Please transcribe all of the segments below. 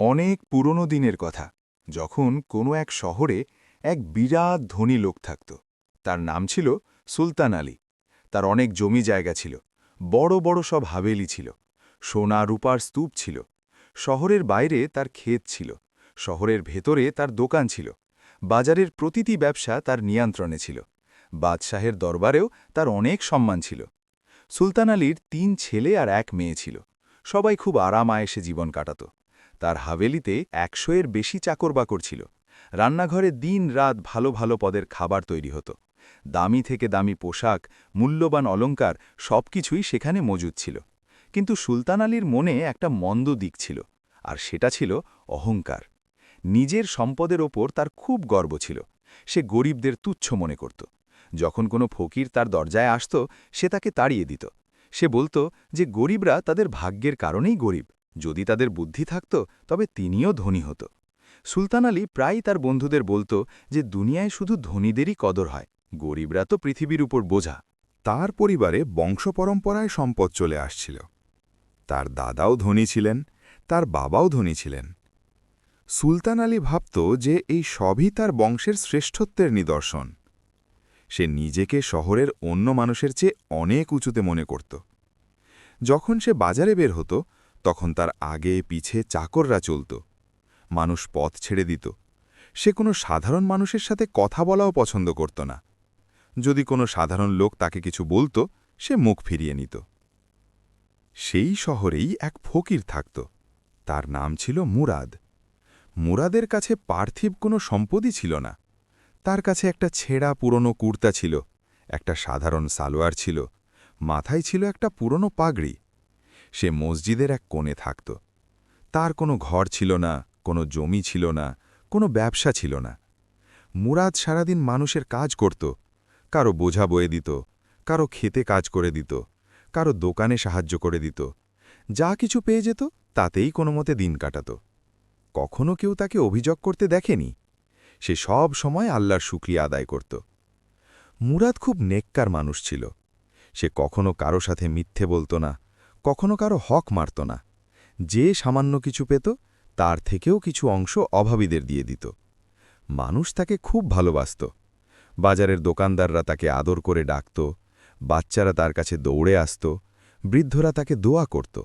অনেক পুরনো দিনের কথা, যখন কোনো এক শহরে এক বিরাট ধনী লোক থাকত। তার নাম ছিল সুলতান আলী। তার অনেক জমি জায়গা ছিল, বড় বড় সব হাভেলি ছিল, সোনা রূপার স্তূপ ছিল। শহরের বাইরে তার ক্ষেত ছিল, শহরের ভেতরে তার দোকান ছিল। বাজারের প্রতিটি ব্যবসা তার নিয়ন্ত্রণে ছিল। বাদশাহের দরবারেও তার অনেক সম্মান ছিল। সুলতান আলীর ৩ ছেলে আর ১ মেয়ে ছিল। সবাই খুব আরাম আয়েসে জীবন কাটাত। তার হাভেলিতে ১০০-এর বেশি চাকরবাকর ছিল। রান্নাঘরে দিন রাত ভালো ভালো পদের খাবার তৈরি হতো। দামি থেকে দামি পোশাক, মূল্যবান অলংকার সবকিছুই সেখানে মজুদ ছিল। কিন্তু সুলতান আলীর মনে একটা মন্দ দিক ছিল, আর সেটা ছিল অহংকার। নিজের সম্পদের ওপর তার খুব গর্ব ছিল। সে গরিবদের তুচ্ছ মনে করত। যখন কোনো ফকির তার দরজায় আসত, সে তাকে তাড়িয়ে দিত। সে বলতো যে গরিবরা তাদের ভাগ্যের কারণেই গরিব, যদি তাদের বুদ্ধি থাকত তবে তিনিও ধনী হতো। সুলতান আলী প্রায়ই তার বন্ধুদের বলতো যে দুনিয়ায় শুধু ধনীদেরই কদর হয়, গরিবরা তো পৃথিবীর উপর বোঝা। তার পরিবারে বংশপরম্পরায় সম্পদ চলে আসছিল। তার দাদাও ধনী ছিলেন, তার বাবাও ধনী ছিলেন। সুলতান আলী ভাবত যে এই সবই তার বংশের শ্রেষ্ঠত্বের নিদর্শন। সে নিজেকে শহরের অন্য মানুষের চেয়ে অনেক উঁচুতে মনে করত। যখন সে বাজারে বের হতো, তখন তার আগে পিছে চাকররা চলত। মানুষ পথ ছেড়ে দিত। সে কোনো সাধারণ মানুষের সাথে কথা বলাও পছন্দ করত না। যদি কোনো সাধারণ লোক তাকে কিছু বলতো, সে মুখ ফিরিয়ে নিত। সেই শহরেই এক ফকির থাকত। তার নাম ছিল মুরাদ। মুরাদের কাছে পার্থিব কোনো সম্পদই ছিল না। তার কাছে একটা ছেঁড়া পুরনো কুর্তা ছিল, একটা সাধারণ সালোয়ার ছিল, মাথায় ছিল একটা পুরনো পাগড়ি। সে মসজিদের এক কোণে থাকত। তার কোনো ঘর ছিল না, কোনো জমি ছিল না, কোনো ব্যবসা ছিল না। মুরাদ সারাদিন মানুষের কাজ করত। কারো বোঝা বয়ে দিত, কারো খেতে কাজ করে দিত, কারো দোকানে সাহায্য করে দিত। যা কিছু পেয়ে যেত তাতেই কোনো মতে দিন কাটাত। কখনো কেউ তাকে অভিযোগ করতে দেখেনি। সে সব সময় আল্লাহর শুকরিয়া আদায় করত। মুরাদ খুব নেককার মানুষ ছিল। সে কখনো কারো সাথে মিথ্যে বলত না, কখনো কারো হক মারত না। যে সামান্য কিছু পেত, তার থেকেও কিছু অংশ অভাবীদের দিয়ে দিত। মানুষ তাকে খুব ভালোবাসত। বাজারের দোকানদাররা তাকে আদর করে ডাকত, বাচ্চারা তার কাছে দৌড়ে আসত, বৃদ্ধরা তাকে দোয়া করত।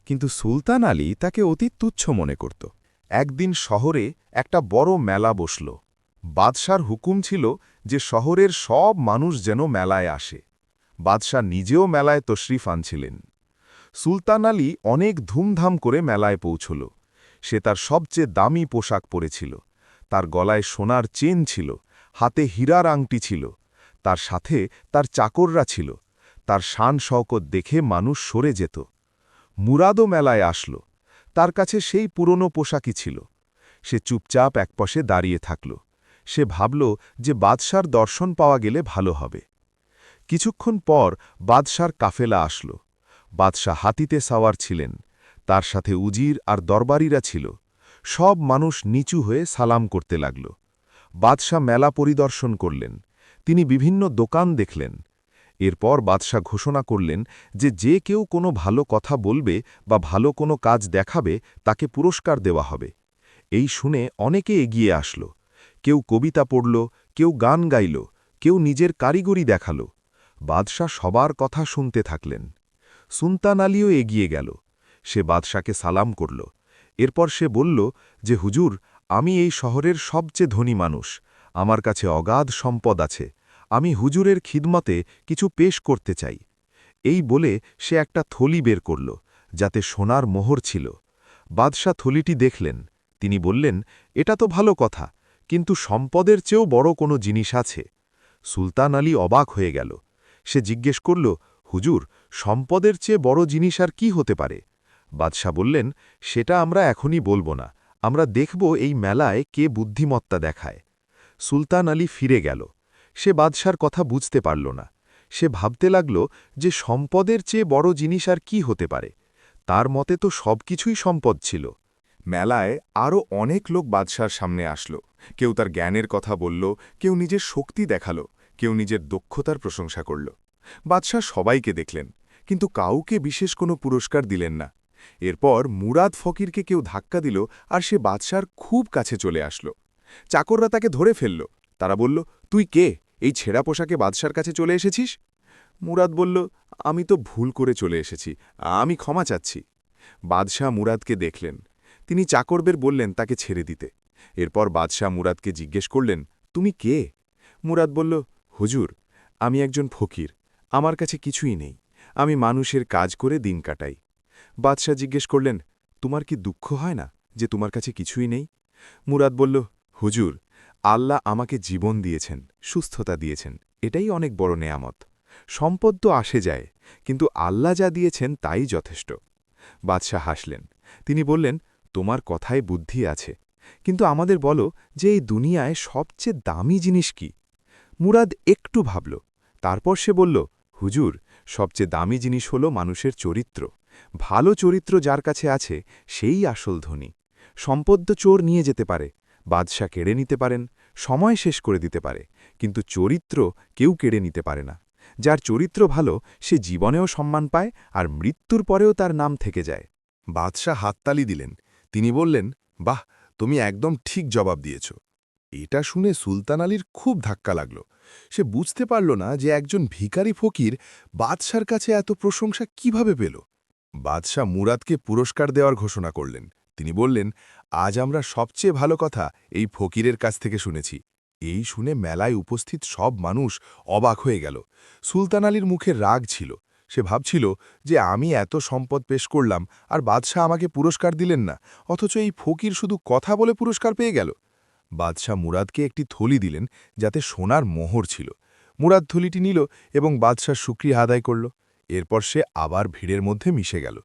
কিন্তু সুলতান আলী তাকে অতি তুচ্ছ মনে করত। একদিন শহরে একটা বড় মেলা বসল। বাদশার হুকুম ছিল যে শহরের সব মানুষ যেন মেলায় আসে। বাদশাহ নিজেও মেলায় তশরিফ আনছিলেন। সুলতান আলী অনেক ধুমধাম করে মেলায় পৌঁছল। সে তার সবচেয়ে দামি পোশাক পরেছিল। তার গলায় সোনার চেন ছিল, হাতে হীরার আংটি ছিল। তার সাথে তার চাকররা ছিল। তার শান শওকত দেখে মানুষ সরে যেত। মুরাদও মেলায় আসল। তার কাছে সেই পুরনো পোশাকই ছিল। সে চুপচাপ একপাশে দাঁড়িয়ে থাকল। সে ভাবল যে বাদশার দর্শন পাওয়া গেলে ভালো হবে। কিছুক্ষণ পর বাদশার কাফেলা আসল। বাদশাহ হাতিতে সাওয়ার ছিলেন। তার সাথে উজির আর দরবারীরা ছিল। সব মানুষ নিচু হয়ে সালাম করতে লাগল। বাদশাহ মেলা পরিদর্শন করলেন। তিনি বিভিন্ন দোকান দেখলেন। এরপর বাদশাহ ঘোষণা করলেন যে যে কেউ কোনো ভালো কথা বলবে বা ভালো কোনো কাজ দেখাবে, তাকে পুরস্কার দেওয়া হবে। এই শুনে অনেকে এগিয়ে আসল। কেউ কবিতা পড়ল, কেউ গান গাইল, কেউ নিজের কারিগরি দেখাল। বাদশাহ সবার কথা শুনতে থাকলেন। সুলতান আলীও এগিয়ে গেল। সে বাদশাকে সালাম করল। এরপর সে বলল যে হুজুর, আমি এই শহরের সবচেয়ে ধনী মানুষ। আমার কাছে অগাধ সম্পদ আছে। আমি হুজুরের খিদমতে কিছু পেশ করতে চাই। এই বলে সে একটা থলি বের করল, যাতে সোনার মোহর ছিল। বাদশাহ থলিটি দেখলেন। তিনি বললেন, এটা তো ভালো কথা, কিন্তু সম্পদের চেয়েও বড় কোনো জিনিস আছে। সুলতান আলী অবাক হয়ে গেল। সে জিজ্ঞেস করল, হুজুর, সম্পদের চেয়ে বড় জিনিস আর কি হতে পারে? বাদশাহ বললেন, সেটা আমরা এখনই বলবো না। আমরা দেখব এই মেলায় কে বুদ্ধিমত্তা দেখায়। সুলতান আলী ফিরে গেল। সে বাদশার কথা বুঝতে পারল না। সে ভাবতে লাগল যে সম্পদের চেয়ে বড় জিনিস আর কি হতে পারে। তার মতে তো সবকিছুই সম্পদ ছিল। মেলায় আরও অনেক লোক বাদশার সামনে আসলো। কেউ তার জ্ঞানের কথা বলল, কেউ নিজের শক্তি দেখালো, কেউ নিজের দক্ষতার প্রশংসা করল। বাদশাহ সবাইকে দেখলেন, কিন্তু কাউকে বিশেষ কোনো পুরস্কার দিলেন না। এরপর মুরাদ ফকিরকে কেউ ধাক্কা দিল আর সে বাদশার খুব কাছে চলে আসলো। চাকররা তাকে ধরে ফেলল। তারা বলল, তুই কে? এই ছেঁড়া পোশাকে বাদশার কাছে চলে এসেছিস? মুরাদ বলল, আমি তো ভুল করে চলে এসেছি, আমি ক্ষমা চাচ্ছি। বাদশাহ মুরাদকে দেখলেন। তিনি চাকরদের বললেন তাকে ছেড়ে দিতে। এরপর বাদশাহ মুরাদকে জিজ্ঞেস করলেন, তুমি কে? মুরাদ বলল, হুজুর, আমি একজন ফকির, আমার কাছে কিছুই নেই, আমি মানুষের কাজ করে দিন কাটাই। বাদশাহ জিজ্ঞেস করলেন, তোমার কি দুঃখ হয় না যে তোমার কাছে কিছুই নেই? মুরাদ বলল, হুজুর, আল্লাহ আমাকে জীবন দিয়েছেন, সুস্থতা দিয়েছেন, এটাই অনেক বড় নেয়ামত। সম্পদ তো আসে যায়, কিন্তু আল্লাহ যা দিয়েছেন তাই যথেষ্ট। বাদশাহ হাসলেন। তিনি বললেন, তোমার কথায় বুদ্ধি আছে, কিন্তু আমাদের বলো যে এই দুনিয়ায় সবচেয়ে দামি জিনিস কি? মুরাদ একটু ভাবল। তারপর সে বলল, হুজুর, সবচেয়ে দামি জিনিস হল মানুষের চরিত্র। ভালো চরিত্র যার কাছে আছে সেই আসল ধনী। সম্পদ তো চোর নিয়ে যেতে পারে, বাদশা কেড়ে নিতে পারেন, সময় শেষ করে দিতে পারে, কিন্তু চরিত্র কেউ কেড়ে নিতে পারে না। যার চরিত্র ভালো সে জীবনেও সম্মান পায় আর মৃত্যুর পরেও তার নাম থেকে যায়। বাদশাহ হাততালি দিলেন। তিনি বললেন, বাহ, তুমি একদম ঠিক জবাব দিয়েছ। এটা শুনে সুলতান আলীর খুব ধাক্কা লাগল। সে বুঝতে পারল না যে একজন ভিখারি ফকির বাদশার কাছে এত প্রশংসা কিভাবে পেল। বাদশাহ মুরাদকে পুরস্কার দেওয়ার ঘোষণা করলেন। তিনি বললেন, আজ আমরা সবচেয়ে ভালো কথা এই ফকিরের কাছ থেকে শুনেছি। এই শুনে মেলায় উপস্থিত সব মানুষ অবাক হয়ে গেল। সুলতান আলীর মুখে রাগ ছিল। সে ভাবছিল যে আমি এত সম্পদ পেশ করলাম আর বাদশাহ আমাকে পুরস্কার দিলেন না, অথচ এই ফকির শুধু কথা বলে পুরস্কার পেয়ে গেল। বাদশাহ মুরাদকে একটি থলি দিলেন যাতে সোনার মোহর ছিল। মুরাদ থলিটি নিল এবং বাদশাহ শুকরিয়া আদায় করল। এরপর সে আবার ভিড়ের মধ্যে মিশে গেল।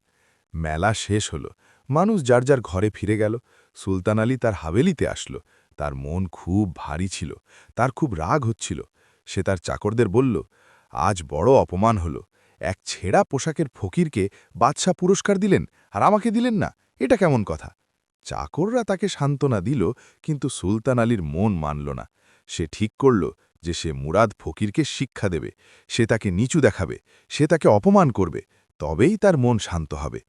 মেলা শেষ হল, মানুষ যার যার ঘরে ফিরে গেল। সুলতান আলী তার হাভেলিতে আসল। তার মন খুব ভারী ছিল, তার খুব রাগ হচ্ছিল। সে তার চাকরদের বলল, আজ বড় অপমান হল। এক ছেঁড়া পোশাকের ফকিরকে বাদশাহ পুরস্কার দিলেন আর আমাকে দিলেন না, এটা কেমন কথা? চাকররা তাকে সান্ত্বনা দিল, কিন্তু সুলতান আলীর মন মানল না। সে ঠিক করল যে সে মুরাদ ফকিরকে শিক্ষা দেবে, সে তাকে নিচু দেখাবে, সে তাকে অপমান করবে, তবেই তার মন শান্ত হবে।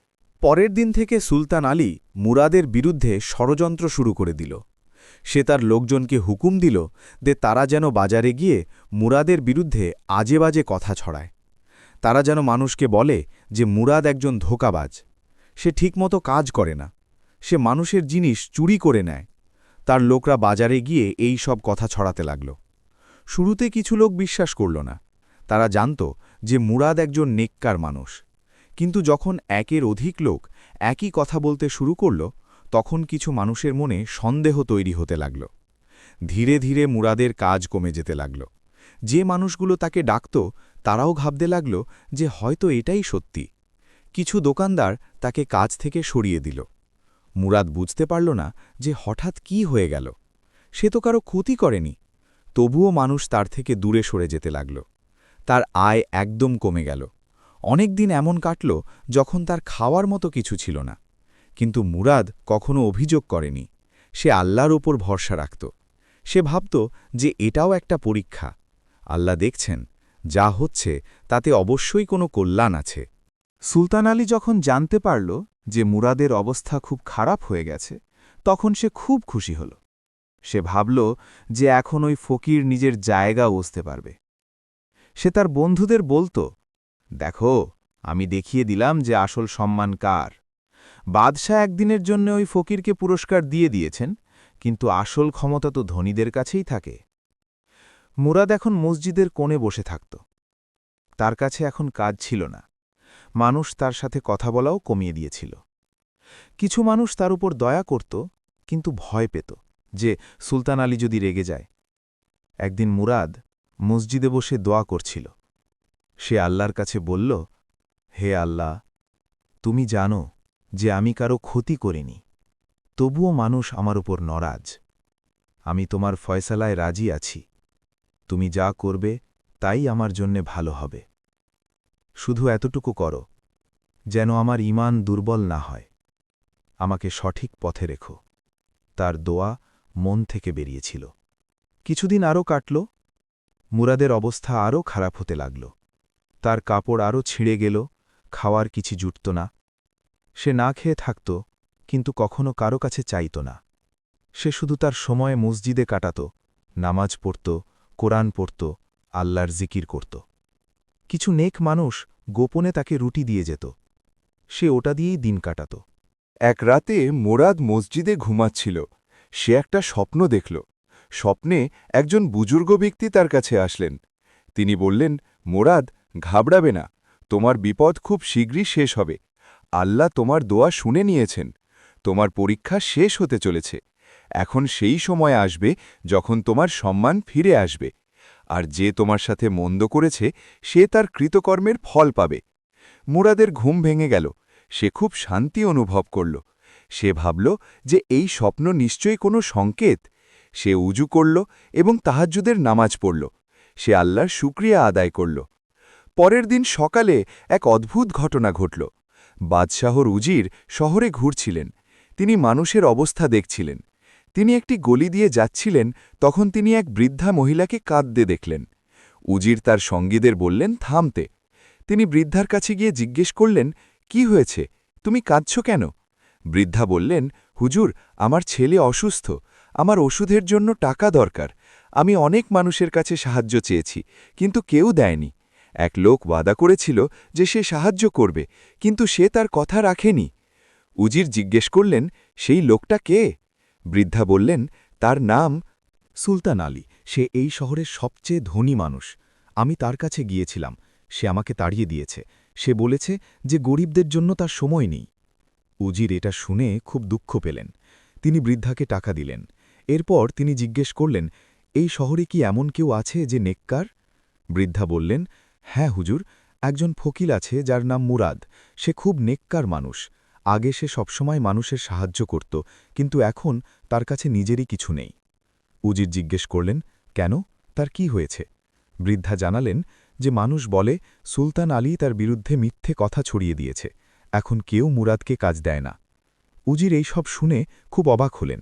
পরের দিন থেকে সুলতান আলী মুরাদের বিরুদ্ধে ষড়যন্ত্র শুরু করে দিল। সে তার লোকজনকে হুকুম দিল যে তারা যেন বাজারে গিয়ে মুরাদের বিরুদ্ধে আজে বাজে কথা ছড়ায়। তারা যেন মানুষকে বলে যে মুরাদ একজন ধোঁকাবাজ, সে ঠিকমতো কাজ করে না, সে মানুষের জিনিস চুরি করে নেয়। তার লোকরা বাজারে গিয়ে এই সব কথা ছড়াতে লাগল। শুরুতে কিছু লোক বিশ্বাস করল না। তারা জানত যে মুরাদ একজন নেককার মানুষ। কিন্তু যখন একের অধিক লোক একই কথা বলতে শুরু করল, তখন কিছু মানুষের মনে সন্দেহ তৈরি হতে লাগল। ধীরে ধীরে মুরাদের কাজ কমে যেতে লাগল। যে মানুষগুলো তাকে ডাকত তারাও ভাবতে লাগল যে হয়তো এটাই সত্যি। কিছু দোকানদার তাকে কাজ থেকে সরিয়ে দিল। মুরাদ বুঝতে পারল না যে হঠাৎ কি হয়ে গেল। সে তো কারো ক্ষতি করেনি, তবুও মানুষ তার থেকে দূরে সরে যেতে লাগল। তার আয় একদম কমে গেল। অনেক দিন এমন কাটল যখন তার খাওয়ার মতো কিছু ছিল না। কিন্তু মুরাদ কখনো অভিযোগ করেনি। সে আল্লাহর ওপর ভরসা রাখত। সে ভাবত যে এটাও একটা পরীক্ষা। আল্লাহ দেখছেন, যা হচ্ছে তাতে অবশ্যই কোনো কল্যাণ আছে। সুলতান আলী যখন জানতে পারল যে মুরাদের অবস্থা খুব খারাপ হয়ে গেছে, তখন সে খুব খুশি হল। সে ভাবল যে এখন ওই ফকির নিজের জায়গা বুঝতে পারবে। সে তার বন্ধুদের বলত, দেখো, আমি দেখিয়ে দিলাম যে আসল সম্মান কার। বাদশাহ একদিনের জন্য ওই ফকিরকে পুরস্কার দিয়ে দিয়েছেন, কিন্তু আসল ক্ষমতা তো ধনীদের কাছেই থাকে। মুরাদ এখন মসজিদের কোণে বসে থাকত। তার কাছে এখন কাজ ছিল না। মানুষ তার সাথে কথা বলাও কমিয়ে দিয়েছিল। কিছু মানুষ তার উপর দয়া করত, কিন্তু ভয় পেত যে সুলতান আলী যদি রেগে যায়। একদিন মুরাদ মসজিদে বসে দোয়া করছিল। সে আল্লাহর কাছে বলল, হে আল্লাহ, তুমি জানো যে আমি কারো ক্ষতি করিনি, তবুও মানুষ আমার উপর নারাজ। আমি তোমার ফয়সালায় রাজি আছি। তুমি যা করবে তাই আমার জন্যে ভালো হবে। শুধু এতটুকু করো যেন আমার ঈমান দুর্বল না হয়। আমাকে সঠিক পথে রেখো। তার দোয়া মন থেকে বেরিয়েছিল। কিছুদিন আরও কাটল। মুরাদের অবস্থা আরও খারাপ হতে লাগল। তার কাপড় আরও ছিঁড়ে গেল, খাওয়ার কিছু জুটত না। সে না খেয়ে থাকত, কিন্তু কখনো কারো কাছে চাইত না। সে শুধু তার সময় মসজিদে কাটাত, নামাজ পড়ত, কোরআন পড়ত, আল্লাহর জিকির করত। কিছু নেক মানুষ গোপনে তাকে রুটি দিয়ে যেত, সে ওটা দিয়েই দিন কাটাত। এক রাতে মুরাদ মসজিদে ঘুমাচ্ছিল। সে একটা স্বপ্ন দেখল। স্বপ্নে একজন বুজুর্গ ব্যক্তি তার কাছে আসলেন। তিনি বললেন, মুরাদ, ঘাবড়াবে না, তোমার বিপদ খুব শীঘ্রই শেষ হবে। আল্লাহ তোমার দোয়া শুনে নিয়েছেন। তোমার পরীক্ষা শেষ হতে চলেছে। এখন সেই সময় আসবে যখন তোমার সম্মান ফিরে আসবে। আর যে তোমার সাথে মন্দ করেছে সে তার কৃতকর্মের ফল পাবে। মুরাদের ঘুম ভেঙে গেল। সে খুব শান্তি অনুভব করল। সে ভাবল যে এই স্বপ্ন নিশ্চয়ই কোনো সংকেত। সে উজু করল এবং তাহাজ্জুদের নামাজ পড়ল। সে আল্লাহর শুকরিয়া আদায় করল। পরের দিন সকালে এক অদ্ভুত ঘটনা ঘটল। বাদশাহর উজির শহরে ঘুরছিলেন। তিনি মানুষের অবস্থা দেখছিলেন। তিনি একটি গলি দিয়ে যাচ্ছিলেন, তখন তিনি এক বৃদ্ধা মহিলাকে কাঁদতে দেখলেন। উজির তার সঙ্গীদের বললেন থামতে। তিনি বৃদ্ধার কাছে গিয়ে জিজ্ঞেস করলেন, কি হয়েছে, তুমি কাঁদছ কেন? বৃদ্ধা বললেন, হুজুর, আমার ছেলে অসুস্থ, আমার ওষুধের জন্য টাকা দরকার। আমি অনেক মানুষের কাছে সাহায্য চেয়েছি, কিন্তু কেউ দেয়নি। এক লোক ওয়াদা করেছিল যে সে সাহায্য করবে, কিন্তু সে তার কথা রাখেনি। উজির জিজ্ঞেস করলেন, সেই লোকটা কে? বৃদ্ধা বললেন, তার নাম সুলতান আলী। সে এই শহরের সবচেয়ে ধনী মানুষ। আমি তার কাছে গিয়েছিলাম, সে আমাকে তাড়িয়ে দিয়েছে। সে বলেছে যে গরিবদের জন্য তার সময় নেই। উজির এটা শুনে খুব দুঃখ পেলেন। তিনি বৃদ্ধাকে টাকা দিলেন। এরপর তিনি জিজ্ঞেস করলেন, এই শহরে কি এমন কেউ আছে যে নেককার? বৃদ্ধা বললেন, হ্যাঁ হুজুর, একজন ফকির আছে যার নাম মুরাদ। সে খুব নেককার মানুষ। আগে সে সবসময় মানুষের সাহায্য করত, কিন্তু এখন তার কাছে নিজেরই কিছু নেই। উজির জিজ্ঞেস করলেন, কেন, তার কি হয়েছে? বৃদ্ধা জানালেন যে মানুষ বলে সুলতান আলী তার বিরুদ্ধে মিথ্যে কথা ছড়িয়ে দিয়েছে। এখন কেউ মুরাদকে কাজ দেয় না। উজির এই সব শুনে খুব অবাক হলেন।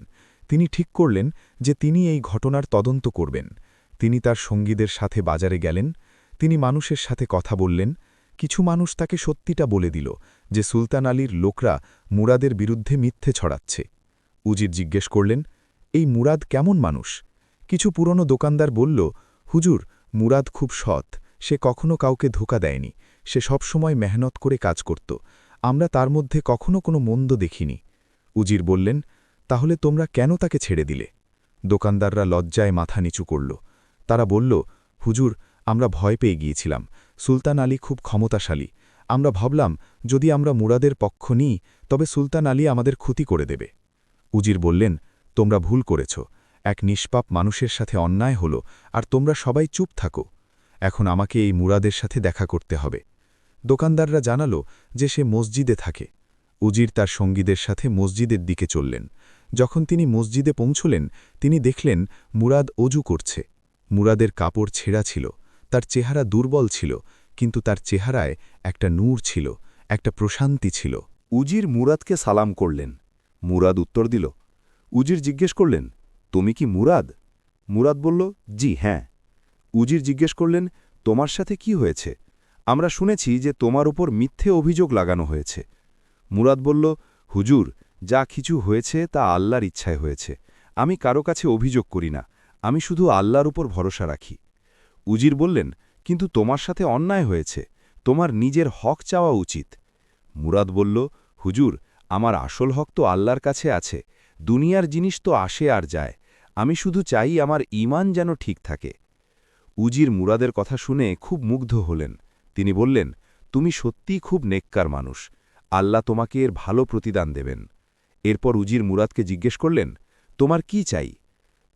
তিনি ঠিক করলেন যে তিনি এই ঘটনার তদন্ত করবেন। তিনি তার সঙ্গীদের সাথে বাজারে গেলেন। তিনি মানুষের সাথে কথা বললেন। কিছু মানুষ তাকে সত্যিটা বলে দিল যে সুলতান আলীর লোকরা মুরাদের বিরুদ্ধে মিথ্যে ছড়াচ্ছে। উজির জিজ্ঞেস করলেন, এই মুরাদ কেমন মানুষ? কিছু পুরনো দোকানদার বলল, হুজুর, মুরাদ খুব সৎ, সে কখনো কাউকে ধোকা দেয়নি, সে সবসময় মেহনত করে কাজ করত, আমরা তার মধ্যে কখনো কোনো মন্দ দেখিনি। উজির বললেন, তাহলে তোমরা কেন তাকে ছেড়ে দিলে? দোকানদাররা লজ্জায় মাথা নিচু করল। তারা বলল, হুজুর, আমরা ভয় পেয়ে গিয়েছিলাম। সুলতান আলী খুব ক্ষমতাশালী। আমরা ভাবলাম যদি আমরা মুরাদের পক্ষ নিই তবে সুলতান আলী আমাদের ক্ষতি করে দেবে। উজির বললেন, তোমরা ভুল করেছ। এক নিষ্পাপ মানুষের সাথে অন্যায় হল, আর তোমরা সবাই চুপ থাকো। এখন আমাকে এই মুরাদের সাথে দেখা করতে হবে। দোকানদাররা জানালো যে সে মসজিদে থাকে। উজির তার সঙ্গীদের সাথে মসজিদের দিকে চললেন। যখন তিনি মসজিদে পৌঁছলেন, তিনি দেখলেন মুরাদ অজু করছে। মুরাদের কাপড় ছেঁড়া ছিল, তার চেহারা দুর্বল ছিল, কিন্তু তার চেহারায় একটা নূর ছিল, একটা প্রশান্তি ছিল। উজির মুরাদকে সালাম করলেন। মুরাদ উত্তর দিল। উজির জিজ্ঞেস করলেন, তুমি কি মুরাদ? মুরাদ বলল, জি হ্যাঁ। উজির জিজ্ঞেস করলেন, তোমার সাথে কি হয়েছে? আমরা শুনেছি যে তোমার উপর মিথ্যে অভিযোগ লাগানো হয়েছে। মুরাদ বলল, হুজুর, যা কিছু হয়েছে তা আল্লাহর ইচ্ছায় হয়েছে। আমি কারো কাছে অভিযোগ করি না, আমি শুধু আল্লাহর উপর ভরসা রাখি। উজির বললেন, কিন্তু তোমার সাথে অন্যায় হয়েছে, তোমার নিজের হক চাওয়া উচিত। মুরাদ বলল, হুজুর, আমার আসল হক তো আল্লাহর কাছে আছে, দুনিয়ার জিনিস তো আসে আর যায়, আমি শুধু চাই আমার ঈমান যেন ঠিক থাকে। উজির মুরাদের কথা শুনে খুব মুগ্ধ হলেন। তিনি বললেন, তুমি সত্যিই খুব নেককার মানুষ, আল্লাহ তোমাকে এর ভালো প্রতিদান দেবেন। এরপর উজির মুরাদকে জিজ্ঞেস করলেন, তোমার কি চাই?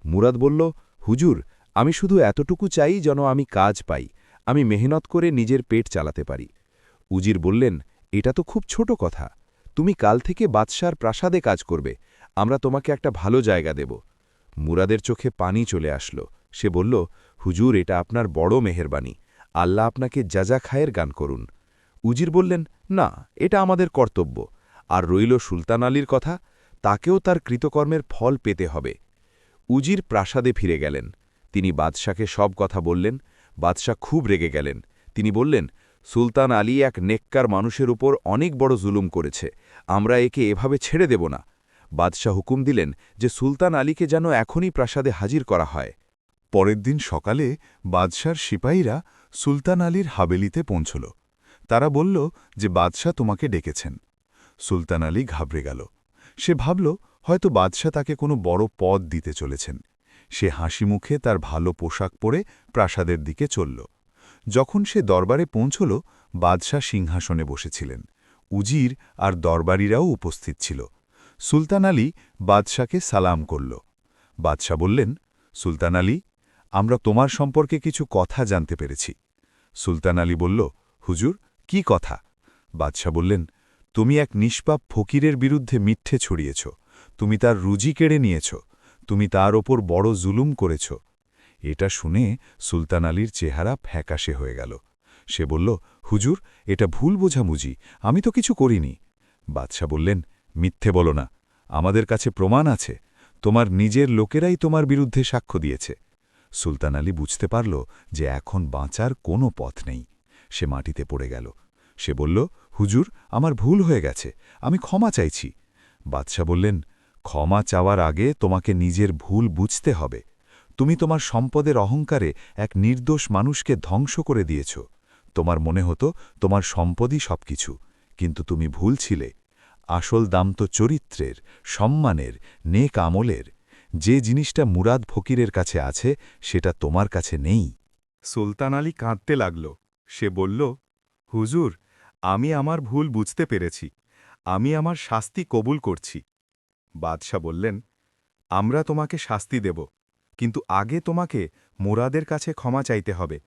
মুরাদ বলল, হুজুর, আমি শুধু এতটুকু চাই যেন আমি কাজ পাই, আমি মেহনত করে নিজের পেট চালাতে পারি। উজির বললেন, এটা তো খুব ছোট কথা, তুমি কাল থেকে বাদশার প্রাসাদে কাজ করবে, আমরা তোমাকে একটা ভালো জায়গা দেব। মুরাদের চোখে পানি চলে আসলো। সে বলল, হুজুর, এটা আপনার বড় মেহেরবানি, আল্লাহ আপনাকে জাজা খায়ের গান করুন। উজির বললেন, না, এটা আমাদের কর্তব্য। আর রইল সুলতান আলীর কথা, তাকেও তার কৃতকর্মের ফল পেতে হবে। উজির প্রাসাদে ফিরে গেলেন। তিনি বাদশাকে সব কথা বললেন। বাদশা খুব রেগে গেলেন। তিনি বললেন, সুলতান আলী এক নেককার মানুষের উপর অনেক বড় জুলুম করেছে, আমরা একে এভাবে ছেড়ে দেব না। বাদশাহ হুকুম দিলেন যে সুলতান আলীকে যেন এখনই প্রাসাদে হাজির করা হয়। পরের দিন সকালে বাদশার সিপাহীরা সুলতান আলীর হাবেলিতে পৌঁছল। তারা বলল যে বাদশাহ তোমাকে ডেকেছেন। সুলতান আলী ঘাবড়ে গেল। সে ভাবল হয়তো বাদশাহ তাকে কোনো বড় পদ দিতে চলেছেন। সে হাসি মুখে তার ভালো পোশাক পরে প্রাসাদের দিকে চলল। যখন সে দরবারে পৌঁছল, বাদশাহ সিংহাসনে বসেছিলেন। উজির আর দরবারীরাও উপস্থিত ছিল। সুলতান আলী বাদশাকে সালাম করল। বাদশাহ বললেন, সুলতান আলী, আমরা তোমার সম্পর্কে কিছু কথা জানতে পেরেছি। সুলতান আলী বলল, হুজুর, কি কথা? বাদশাহ বললেন, তুমি এক নিষ্পাপ ফকিরের বিরুদ্ধে মিথ্যে ছড়িয়েছ। তুমি তার রুজি কেড়ে নিয়েছ। তুমি তার ওপর বড় জুলুম করেছ। এটা শুনে সুলতান আলীর চেহারা ফ্যাকাশে হয়ে গেল। সে বলল, হুজুর, এটা ভুল বোঝাবুঝি, আমি তো কিছু করিনি। বাদশাহ বললেন, মিথ্যে বলো না, আমাদের কাছে প্রমাণ আছে। তোমার নিজের লোকেরাই তোমার বিরুদ্ধে সাক্ষ্য দিয়েছে। সুলতান আলী বুঝতে পারল যে এখন বাঁচার কোনো পথ নেই। সে মাটিতে পড়ে গেল। সে বলল, হুজুর, আমার ভুল হয়ে গেছে, আমি ক্ষমা চাইছি। বাদশাহ বললেন, ক্ষমা চাওয়ার আগে তোমাকে নিজের ভুল বুঝতে হবে। তুমি তোমার সম্পদের অহংকারে এক নির্দোষ মানুষকে ধ্বংস করে দিয়েছ। তোমার মনে হতো তোমার সম্পদই সবকিছু, কিন্তু তুমি ভুল ছিলে। আসল দাম তো চরিত্রের, সম্মানের, নেক আমলের। যে জিনিসটা মুরাদ ফকিরের কাছে আছে সেটা তোমার কাছে নেই। সুলতান আলী কাঁদতে লাগল। সে বলল, হুজুর, আমি আমার ভুল বুঝতে পেরেছি। আমি আমার শাস্তি কবুল করছি। বাদশাহ বললেন, আমরা তোমাকে শাস্তি দেব, কিন্তু আগে তোমাকে মুরাদের কাছে ক্ষমা চাইতে হবে,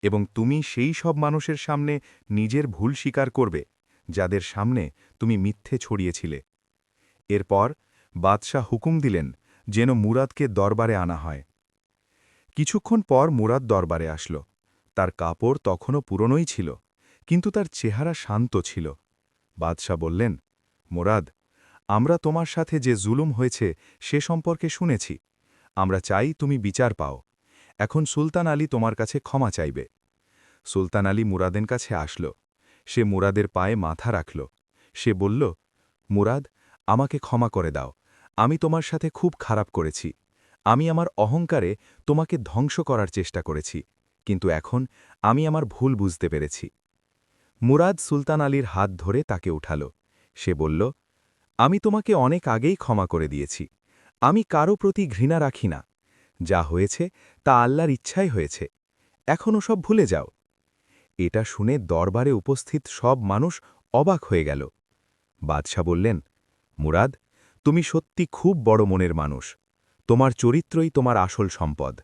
এবং তুমি সেই সব মানুষের সামনে নিজের ভুল স্বীকার করবে যাদের সামনে তুমি মিথ্যে ছড়িয়েছিলে। এরপর বাদশাহ হুকুম দিলেন যেন মুরাদকে দরবারে আনা হয়। কিছুক্ষণ পর মুরাদ দরবারে আসল। তার কাপড় তখনও পুরনোই ছিল, কিন্তু তার চেহারা শান্ত ছিল। বাদশাহ বললেন, মুরাদ, আমরা তোমার সাথে যে জুলুম হয়েছে সে সম্পর্কে শুনেছি। আমরা চাই তুমি বিচার পাও। এখন সুলতান আলী তোমার কাছে ক্ষমা চাইবে। সুলতান আলী মুরাদের কাছে আসল। সে মুরাদের পায়ে মাথা রাখল। সে বলল, মুরাদ, আমাকে ক্ষমা করে দাও। আমি তোমার সাথে খুব খারাপ করেছি। আমি আমার অহংকারে তোমাকে ধ্বংস করার চেষ্টা করেছি, কিন্তু এখন আমি আমার ভুল বুঝতে পেরেছি। মুরাদ সুলতান আলীর হাত ধরে তাকে উঠাল। সে বলল, আমি তোমাকে অনেক আগেই ক্ষমা করে দিয়েছি। আমি কারো প্রতি ঘৃণা রাখি না। যা হয়েছে তা আল্লাহর ইচ্ছাই হয়েছে। এখনও সব ভুলে যাও। এটা শুনে দরবারে উপস্থিত সব মানুষ অবাক হয়ে গেল। বাদশাহ বললেন, মুরাদ, তুমি সত্যি খুব বড় মনের মানুষ। তোমার চরিত্রই তোমার আসল সম্পদ।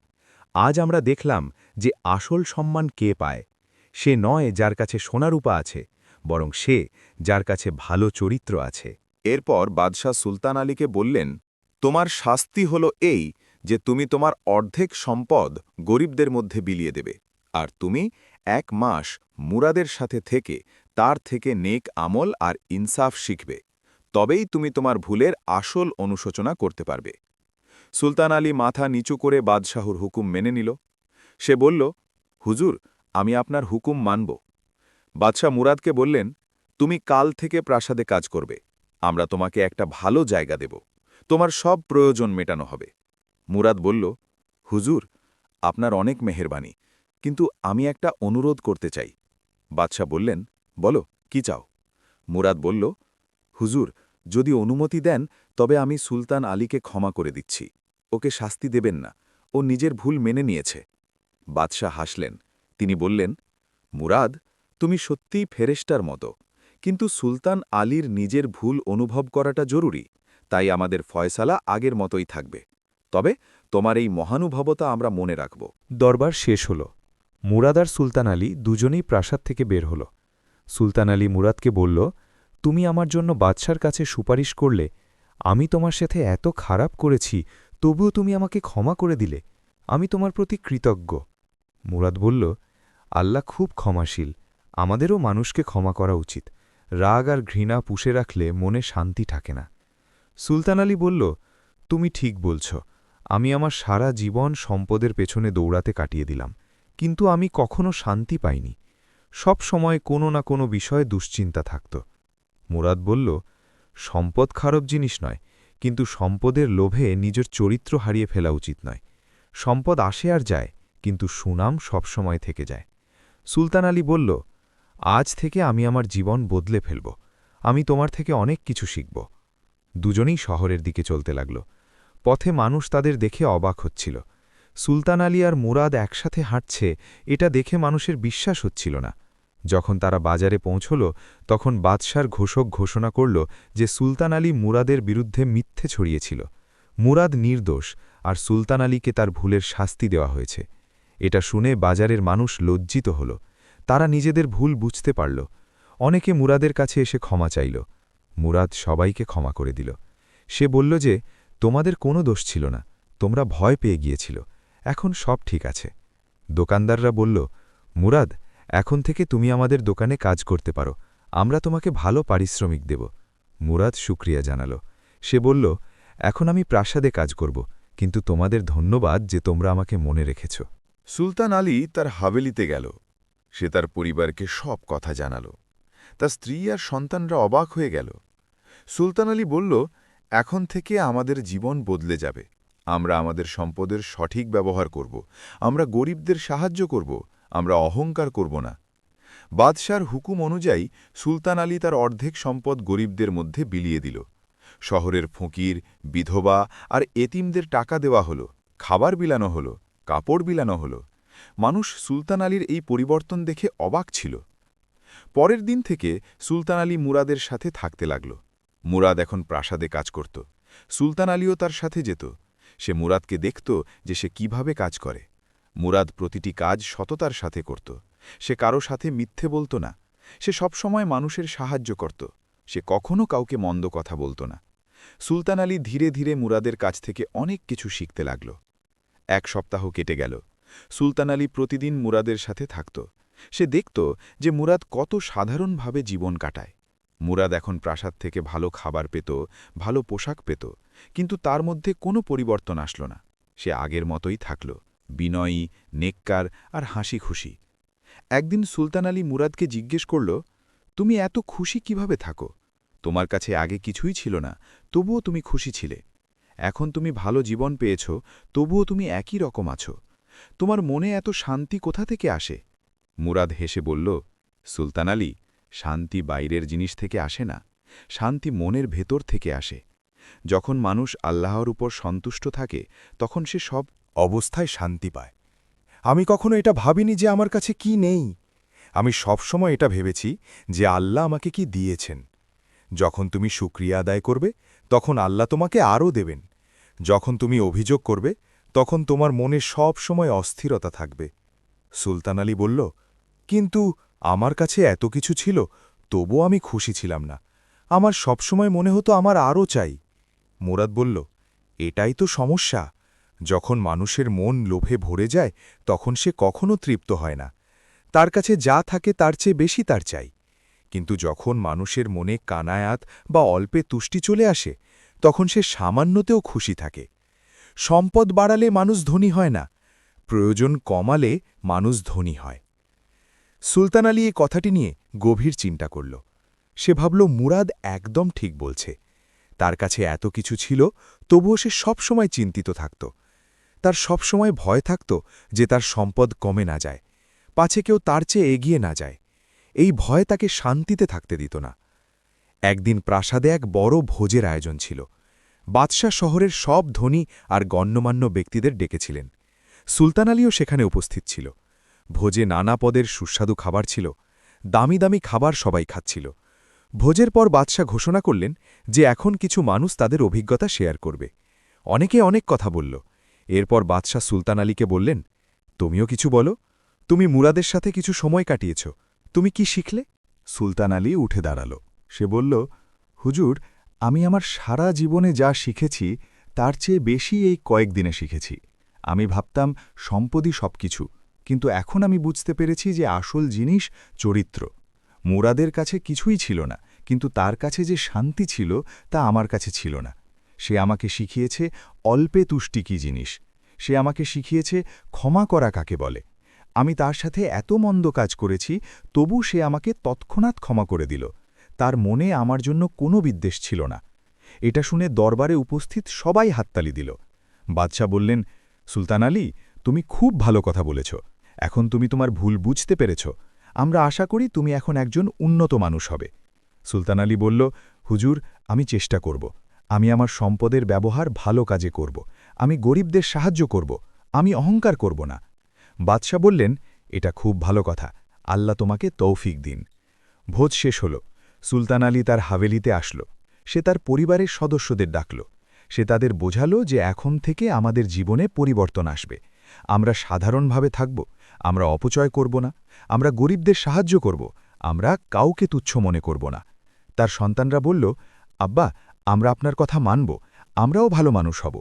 আজ আমরা দেখলাম যে আসল সম্মান কে পায়। সে নয় যার কাছে সোনারূপা আছে, বরং সে যার কাছে ভালো চরিত্র আছে। এরপর বাদশাহ সুলতান আলীকে বললেন, তোমার শাস্তি হল এই যে তুমি তোমার অর্ধেক সম্পদ গরিবদের মধ্যে বিলিয়ে দেবে, আর তুমি 1 মাস মুরাদের সাথে থেকে তার থেকে নেক আমল আর ইনসাফ শিখবে। তবেই তুমি তোমার ভুলের আসল অনুশোচনা করতে পারবে। সুলতান আলী মাথা নিচু করে বাদশাহুর হুকুম মেনে নিল। সে বলল, হুজুর, আমি আপনার হুকুম মানব। বাদশাহ মুরাদকে বললেন, তুমি কাল থেকে প্রাসাদে কাজ করবে। আমরা তোমাকে একটা ভালো জায়গা দেব। তোমার সব প্রয়োজন মেটানো হবে। মুরাদ বলল, হুজুর, আপনার অনেক মেহেরবানি, কিন্তু আমি একটা অনুরোধ করতে চাই। বাদশাহ বললেন, বলো, কি চাও? মুরাদ বলল, হুজুর, যদি অনুমতি দেন তবে আমি সুলতান আলীকে ক্ষমা করে দিচ্ছি। ওকে শাস্তি দেবেন না, ও নিজের ভুল মেনে নিয়েছে। বাদশাহ হাসলেন। তিনি বললেন, মুরাদ, তুমি সত্যিই ফেরেশতার মতো, কিন্তু সুলতান আলীর নিজের ভুল অনুভব করাটা জরুরি, তাই আমাদের ফয়সালা আগের মতোই থাকবে। তবে তোমার এই মহানুভবতা আমরা মনে রাখব। দরবার শেষ হল। মুরাদ আর সুলতান আলী দুজনেই প্রাসাদ থেকে বের হল। সুলতান আলী মুরাদকে বলল, তুমি আমার জন্য বাদশার কাছে সুপারিশ করলে। আমি তোমার সাথে এত খারাপ করেছি, তবুও তুমি আমাকে ক্ষমা করে দিলে। আমি তোমার প্রতি কৃতজ্ঞ। মুরাদ বলল, আল্লাহ খুব ক্ষমাশীল, আমাদেরও মানুষকে ক্ষমা করা উচিত। রাগ আর ঘৃণা পুষে রাখলে মনে শান্তি থাকে না। সুলতান আলী বলল, তুমি ঠিক বলছ। আমি আমার সারা জীবন সম্পদের পেছনে দৌড়াতে কাটিয়ে দিলাম, কিন্তু আমি কখনো শান্তি পাইনি। সব সময় কোনো না কোনো বিষয়ে দুশ্চিন্তা থাকত। মুরাদ বলল, সম্পদ খারাপ জিনিস নয়, কিন্তু সম্পদের লোভে নিজের চরিত্র হারিয়ে ফেলা উচিত নয়। সম্পদ আসে আর যায়, কিন্তু সুনাম সবসময় থেকে যায়। সুলতান আলী বলল, আজ থেকে আমি আমার জীবন বদলে ফেলব। আমি তোমার থেকে অনেক কিছু শিখব। দুজনেই শহরের দিকে চলতে লাগল। পথে মানুষ তাদের দেখে অবাক হচ্ছিল। সুলতান আলী আর মুরাদ একসাথে হাঁটছে, এটা দেখে মানুষের বিশ্বাস হচ্ছিল না। যখন তারা বাজারে পৌঁছল, তখন বাদশার ঘোষক ঘোষণা করল যে সুলতান আলী মুরাদের বিরুদ্ধে মিথ্যে ছড়িয়েছিল। মুরাদ নির্দোষ, আর সুলতান আলীকে তার ভুলের শাস্তি দেওয়া হয়েছে। এটা শুনে বাজারের মানুষ লজ্জিত হল। তারা নিজেদের ভুল বুঝতে পারল। অনেকে মুরাদের কাছে এসে ক্ষমা চাইল। মুরাদ সবাইকে ক্ষমা করে দিল। সে বলল যে, তোমাদের কোনো দোষ ছিল না, তোমরা ভয় পেয়ে গিয়েছিল, এখন সব ঠিক আছে। দোকানদাররা বলল, মুরাদ, এখন থেকে তুমি আমাদের দোকানে কাজ করতে পারো, আমরা তোমাকে ভালো পারিশ্রমিক দেব। মুরাদ শুক্রিয়া জানাল। সে বলল, এখন আমি প্রাসাদে কাজ করব, কিন্তু তোমাদের ধন্যবাদ যে তোমরা আমাকে মনে রেখেছ। সুলতান আলী তার হাভেলিতে গেল। সে তার পরিবারকে সব কথা জানাল। তার স্ত্রী আর সন্তানরা অবাক হয়ে গেল। সুলতান আলী বলল, এখন থেকে আমাদের জীবন বদলে যাবে। আমরা আমাদের সম্পদের সঠিক ব্যবহার করব, আমরা গরিবদের সাহায্য করব, আমরা অহংকার করব না। বাদশার হুকুম অনুযায়ী সুলতান আলী তার অর্ধেক সম্পদ গরিবদের মধ্যে বিলিয়ে দিল। শহরের ফকির, বিধবা আর এতিমদের টাকা দেওয়া হল, খাবার বিলানো হল, কাপড় বিলানো হল। মানুষ সুলতান আলীর এই পরিবর্তন দেখে অবাক ছিল। পরের দিন থেকে সুলতান আলী মুরাদের সাথে থাকতে লাগল। মুরাদ এখন প্রাসাদে কাজ করত। সুলতান আলীও তার সাথে যেত। সে মুরাদকে দেখত যে সে কিভাবে কাজ করে। মুরাদ প্রতিটি কাজ সততার সাথে করত। সে কারো সাথে মিথ্যে বলত না। সে সবসময় মানুষের সাহায্য করত। সে কখনো কাউকে মন্দ কথা বলত না। সুলতান আলী ধীরে ধীরে মুরাদের কাছ থেকে অনেক কিছু শিখতে লাগল। এক সপ্তাহ কেটে গেল। সুলতান আলী প্রতিদিন মুরাদের সাথে থাকত। সে দেখত যে মুরাদ কত সাধারণভাবে জীবন কাটায়। মুরাদ এখন প্রাসাদ থেকে ভালো খাবার পেত, ভালো পোশাক পেত, কিন্তু তার মধ্যে কোনো পরিবর্তন আসল না। সে আগের মতোই থাকল, বিনয়ী, নেককার আর হাসি খুশি। একদিন সুলতান আলী মুরাদকে জিজ্ঞেস করল, তুমি এত খুশি কিভাবে থাকো? তোমার কাছে আগে কিছুই ছিল না, তবুও তুমি খুশি ছিলে। এখন তুমি ভালো জীবন পেয়েছ, তবুও তুমি একই রকম আছো। তোমার মনে এত শান্তি কোথা থেকে আসে? মুরাদ হেসে বলল, সুলতান আলী, শান্তি বাইরের জিনিস থেকে আসে না, শান্তি মনের ভেতর থেকে আসে। যখন মানুষ আল্লাহর উপর সন্তুষ্ট থাকে, তখন সে সব অবস্থায় শান্তি পায়। আমি কখনো এটা ভাবিনি যে আমার কাছে কি নেই। আমি সবসময় এটা ভেবেছি যে আল্লাহ আমাকে কি দিয়েছেন। যখন তুমি শুকরিয়া আদায় করবে, তখন আল্লাহ তোমাকে আরও দেবেন। যখন তুমি অভিযোগ করবে, তখন তোমার মনে সব সময় অস্থিরতা থাকবে। সুলতান আলী বলল, কিন্তু আমার কাছে এত কিছু ছিল, তবুও আমি খুশি ছিলাম না। আমার সবসময় মনে হতো আমার আরও চাই। মুরাদ বলল, এটাই তো সমস্যা। যখন মানুষের মন লোভে ভরে যায়, তখন সে কখনো তৃপ্ত হয় না। তার কাছে যা থাকে তার চেয়ে বেশি তার চাই। কিন্তু যখন মানুষের মনে কানায়াত বা অল্পে তুষ্টি চলে আসে, তখন সে সামান্যতেও খুশি থাকে। সম্পদ বাড়ালে মানুষ ধনী হয় না, প্রয়োজন কমালে মানুষ ধনী হয়। সুলতান আলী এই কথাটি নিয়ে গভীর চিন্তা করল। সে ভাবল, মুরাদ একদম ঠিক বলছে। তার কাছে এত কিছু ছিল, তবুও সে সবসময় চিন্তিত থাকত। তার সবসময় ভয় থাকত যে তার সম্পদ কমে না যায়, পাছে কেউ তার চেয়ে এগিয়ে না যায়। এই ভয় তাকে শান্তিতে থাকতে দিত না। একদিন প্রাসাদে এক বড় ভোজের আয়োজন ছিল। বাদশাহ শহরের সব ধনী আর গণ্যমান্য ব্যক্তিদের ডেকেছিলেন। সুলতান আলীও সেখানে উপস্থিত ছিল। ভোজে নানা পদের সুস্বাদু খাবার ছিল। দামি দামি খাবার সবাই খাচ্ছিল। ভোজের পর বাদশাহ ঘোষণা করলেন যে এখন কিছু মানুষ তাদের অভিজ্ঞতা শেয়ার করবে। অনেকে অনেক কথা বলল। এরপর বাদশাহ সুলতান আলীকে বললেন, তুমিও কিছু বলো। তুমি মুরাদের সাথে কিছু সময় কাটিয়েছ, তুমি কি শিখলে? সুলতান আলী উঠে দাঁড়াল। সে বলল, হুজুর, আমি আমার সারা জীবনে যা শিখেছি তার চেয়ে বেশি এই কয়েকদিনে শিখেছি। আমি ভাবতাম সম্পদই সবকিছু, কিন্তু এখন আমি বুঝতে পেরেছি যে আসল জিনিস চরিত্র। মুরাদের কাছে কিছুই ছিল না, কিন্তু তার কাছে যে শান্তি ছিল তা আমার কাছে ছিল না। সে আমাকে শিখিয়েছে অল্পে তুষ্টি কী জিনিস। সে আমাকে শিখিয়েছে ক্ষমা করা কাকে বলে। আমি তার সাথে এত মন্দ কাজ করেছি, তবু সে আমাকে তৎক্ষণাৎ ক্ষমা করে দিল। তার মনে আমার জন্য কোনো বিদ্বেষ ছিল না। এটা শুনে দরবারে উপস্থিত সবাই হাততালি দিল। বাদশাহ বললেন, সুলতান আলী, তুমি খুব ভালো কথা বলেছ। এখন তুমি তোমার ভুল বুঝতে পেরেছ। আমরা আশা করি তুমি এখন একজন উন্নত মানুষ হবে। সুলতান আলী বলল, হুজুর, আমি চেষ্টা করব। আমি আমার সম্পদের ব্যবহার ভালো কাজে করব। আমি গরিবদের সাহায্য করব। আমি অহংকার করব না। বাদশাহ বললেন, এটা খুব ভালো কথা। আল্লাহ তোমাকে তৌফিক দিন। ভোজ শেষ হল। সুলতান আলী তার হাভেলিতে আসল। সে তার পরিবারের সদস্যদের ডাকল। সে তাদের বোঝাল যে এখন থেকে আমাদের জীবনে পরিবর্তন আসবে। আমরা সাধারণভাবে থাকব। আমরা অপচয় করব না। আমরা গরিবদের সাহায্য করব। আমরা কাউকে তুচ্ছ মনে করব না। তার সন্তানরা বলল, আব্বা, আমরা আপনার কথা মানব। আমরাও ভালো মানুষ হব।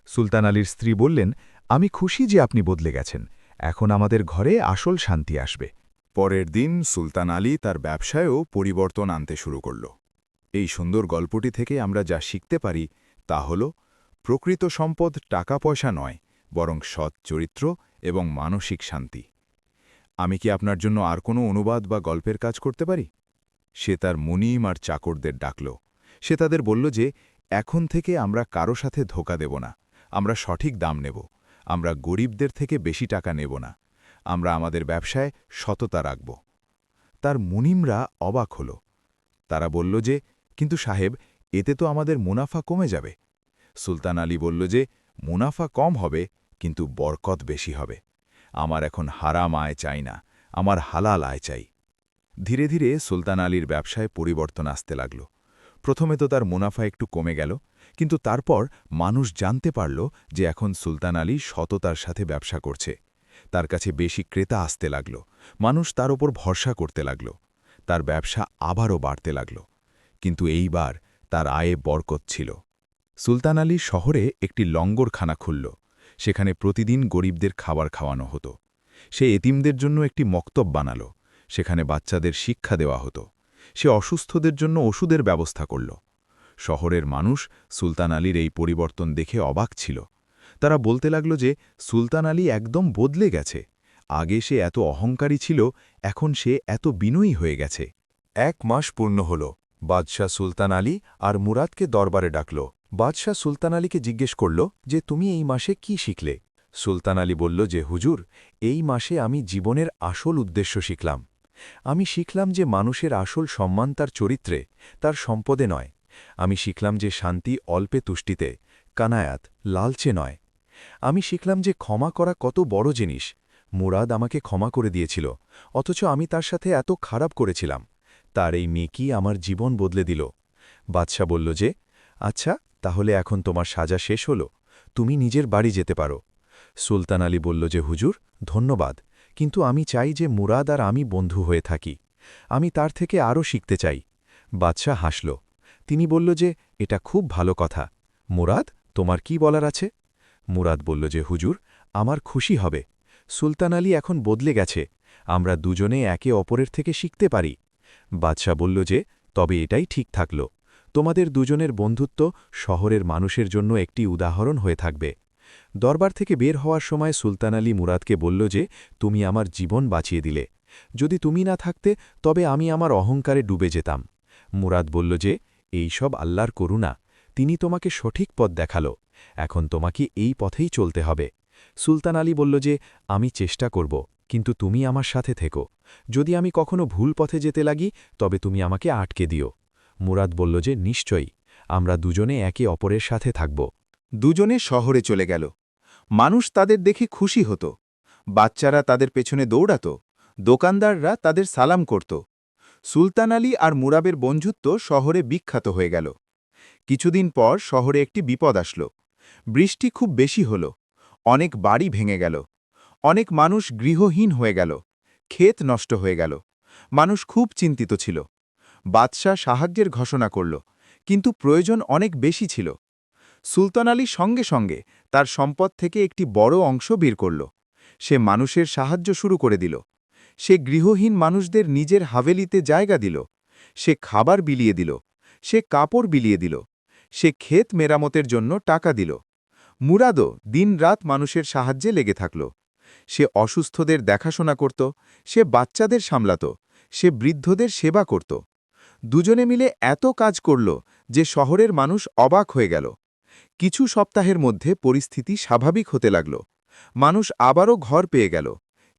সুলতান আলীর স্ত্রী বললেন, আমি খুশি যে আপনি বদলে গেছেন। এখন আমাদের ঘরে আসল শান্তি আসবে। পরের দিন সুলতান আলী তার ব্যবসায়ও পরিবর্তন আনতে শুরু করল। এই সুন্দর গল্পটি থেকে আমরা যা শিখতে পারি তা হল, প্রকৃত সম্পদ টাকা পয়সা নয়, বরং সৎ চরিত্র এবং মানসিক শান্তি। আমি কি আপনার জন্য আর কোনো অনুবাদ বা গল্পের কাজ করতে পারি? সে তার মুনিম আর চাকরদের ডাকল। সে তাদের বলল যে, এখন থেকে আমরা কারো সাথে ধোঁকা দেব না। আমরা সঠিক দাম নেব। আমরা গরিবদের থেকে বেশি টাকা নেব না। আমরা আমাদের ব্যবসায় সততা রাখব। তার মুনিমরা অবাক হল। তারা বলল যে, কিন্তু সাহেব, এতে তো আমাদের মুনাফা কমে যাবে। সুলতান আলী বলল যে, মুনাফা কম হবে, কিন্তু বরকত বেশি হবে। আমার এখন হারাম আয় চাই না, আমার হালাল আয় চাই। ধীরে ধীরে সুলতান আলীর ব্যবসায় পরিবর্তন আসতে লাগল। প্রথমে তো তার মুনাফা একটু কমে গেল, কিন্তু তারপর মানুষ জানতে পারল যে এখন সুলতান আলী সততার সাথে ব্যবসা করছে। তার কাছে বেশি ক্রেতা আসতে লাগল। মানুষ তার ওপর ভরসা করতে লাগল। তার ব্যবসা আবারও বাড়তে লাগল। কিন্তু এইবার তার আয়ে বরকত ছিল। সুলতান আলী শহরে একটি লঙ্গরখানা খুলল। সেখানে প্রতিদিন গরিবদের খাবার খাওয়ানো হতো। সে এতিমদের জন্য একটি মক্তব বানাল। সেখানে বাচ্চাদের শিক্ষা দেওয়া হতো। সে অসুস্থদের জন্য ওষুধের ব্যবস্থা করল। শহরের মানুষ সুলতান আলীর এই পরিবর্তন দেখে অবাক ছিল। তারা বলতে লাগল যে, সুলতান আলী একদম বদলে গেছে। আগে সে এত অহংকারী ছিল, এখন সে এত বিনয়ী হয়ে গেছে। 1 মাস পূর্ণ হল। বাদশাহ সুলতান আলী আর মুরাদকে দরবারে ডাকল। বাদশাহ সুলতান আলীকে জিজ্ঞেস করল যে, তুমি এই মাসে কি শিখলে? সুলতান আলী বলল যে, হুজুর, এই মাসে আমি জীবনের আসল উদ্দেশ্য শিখলাম। আমি শিখলাম যে মানুষের আসল সম্মান তার চরিত্রে, তার সম্পদে নয়। আমি শিখলাম যে শান্তি অল্পে তুষ্টিতে, কানায়াত লালচে নয়। আমি শিখলাম যে ক্ষমা করা কত বড় জিনিস। মুরাদ আমাকে ক্ষমা করে দিয়েছিল, অথচ আমি তার সাথে এত খারাপ করেছিলাম। তার এই মেকি আমার জীবন বদলে দিল। বাদশাহ বলল যে, আচ্ছা, তাহলে এখন তোমার সাজা শেষ হল, তুমি নিজের বাড়ি যেতে পারো। সুলতান আলী বলল যে, হুজুর, ধন্যবাদ, কিন্তু আমি চাই যে মুরাদ আর আমি বন্ধু হয়ে থাকি। আমি তার থেকে আরও শিখতে চাই। বাদশাহ হাসল। তিনি বলল যে, এটা খুব ভালো কথা। মুরাদ, তোমার কি বলার আছে? মুরাদ বলল যে, হুজুর, আমার খুশি হবে। সুলতান আলী এখন বদলে গেছে। আমরা দুজনে একে অপরের থেকে শিখতে পারি। বাদশাহ বলল যে, তবে এটাই ঠিক থাকল। তোমাদের দুজনের বন্ধুত্ব শহরের মানুষের জন্য একটি উদাহরণ হয়ে থাকবে। দরবার থেকে বের হওয়ার সময় সুলতান আলী মুরাদকে বলল যে, তুমি আমার জীবন বাঁচিয়ে দিলে। যদি তুমি না থাকতে, তবে আমি আমার অহংকারে ডুবে যেতাম। মুরাদ বলল যে, এই সব আল্লাহর করুণা। তিনি তোমাকে সঠিক পথ দেখালো। এখন তোমাকে এই পথেই চলতে হবে। সুলতান আলী বলল যে, আমি চেষ্টা করব, কিন্তু তুমি আমার সাথে থেকো। যদি আমি কখনো ভুল পথে যেতে লাগি, তবে তুমি আমাকে আটকে দিও। মুরাদ বলল যে, নিশ্চয়ই, আমরা দুজনে একে অপরের সাথে থাকব। দুজনে শহরে চলে গেল। মানুষ তাদের দেখে খুশি হতো। বাচ্চারা তাদের পেছনে দৌড়াত। দোকানদাররা তাদের সালাম করত। সুলতান আলী আর মুরাবের বন্ধুত্ব শহরে বিখ্যাত হয়ে গেল। কিছুদিন পর শহরে একটি বিপদ আসল। বৃষ্টি খুব বেশি হল। অনেক বাড়ি ভেঙে গেল। অনেক মানুষ গৃহহীন হয়ে গেল। ক্ষেত নষ্ট হয়ে গেল। মানুষ খুব চিন্তিত ছিল। বাদশাহ সাহায্যের ঘোষণা করল, কিন্তু প্রয়োজন অনেক বেশি ছিল। সুলতান আলী সঙ্গে সঙ্গে তার সম্পদ থেকে একটি বড় অংশ বের করল। সে মানুষের সাহায্য শুরু করে দিল। সে গৃহহীন মানুষদের নিজের হাভেলিতে জায়গা দিল। সে খাবার বিলিয়ে দিল। সে কাপড় বিলিয়ে দিল। সে ক্ষেত মেরামতের জন্য টাকা দিল। মুরাদও দিনরাত মানুষের সাহায্যে লেগে থাকল। সে অসুস্থদের দেখাশোনা করত। সে বাচ্চাদের সামলাত। সে বৃদ্ধদের সেবা করত। দুজনে মিলে এত কাজ করল যে শহরের মানুষ অবাক হয়ে গেল। কিছু সপ্তাহের মধ্যে পরিস্থিতি স্বাভাবিক হতে লাগল। মানুষ আবারও ঘর পেয়ে গেল,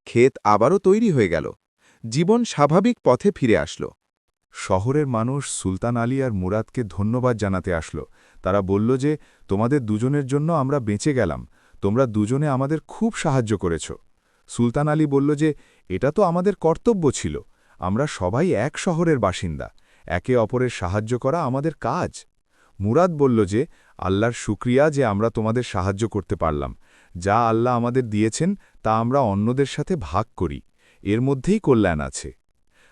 ক্ষেত আবারও তৈরি হয়ে গেল, জীবন স্বাভাবিক পথে ফিরে আসলো। শহরের মানুষ সুলতান আলী আর মুরাদকে ধন্যবাদ জানাতে আসলো। তারা বলল যে তোমাদের দুজনের জন্য আমরা বেঁচে গেলাম, তোমরা দুজনে আমাদের খুব সাহায্য করেছ। সুলতান আলী বলল যে এটা তো আমাদের কর্তব্য ছিল, আমরা সবাই এক শহরের বাসিন্দা, একে অপরের সাহায্য করা আমাদের কাজ। মুরাদ বলল যে আল্লাহর শুকরিয়া যে আমরা তোমাদের সাহায্য করতে পারলাম, যা আল্লাহ আমাদের দিয়েছেন তা আমরা অন্যদের সাথে ভাগ করি, এর মধ্যেই কল্যাণ আছে।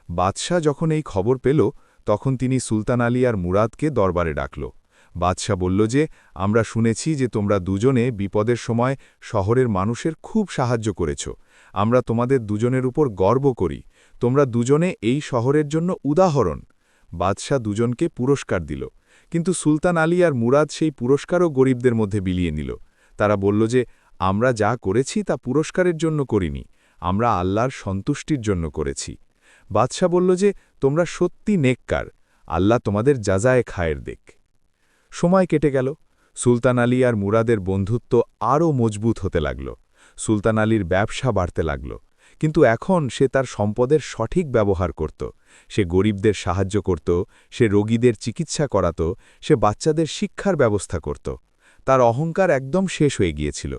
বাদশাহ যখন এই খবর পেল তখন তিনি সুলতান আলী আর মুরাদকে দরবারে ডাকল। বাদশাহ বলল যে আমরা শুনেছি যে তোমরা দুজনে বিপদের সময় শহরের মানুষের খুব সাহায্য করেছ, আমরা তোমাদের দুজনের উপর গর্ব করি, তোমরা দুজনে এই শহরের জন্য উদাহরণ। বাদশাহ দুজনকে পুরস্কার দিল, কিন্তু সুলতান আলী আর মুরাদ সেই পুরস্কারও গরিবদের মধ্যে বিলিয়ে নিল। তারা বলল যে আমরা যা করেছি তা পুরস্কারের জন্য করিনি, আমরা আল্লাহর সন্তুষ্টির জন্য করেছি। বাদশাহ বলল যে তোমরা সত্যি নেককার, আল্লাহ তোমাদের যাজায়ে খায়ের দেখ। সময় কেটে গেল, সুলতান আলী আর মুরাদের বন্ধুত্ব আরও মজবুত হতে লাগল। সুলতান আলীর ব্যবসা বাড়তে লাগল, কিন্তু এখন সে তার সম্পদের সঠিক ব্যবহার করত। সে গরিবদের সাহায্য করত, সে রোগীদের চিকিৎসা করাত, সে বাচ্চাদের শিক্ষার ব্যবস্থা করত। তার অহংকার একদম শেষ হয়ে গিয়েছিল।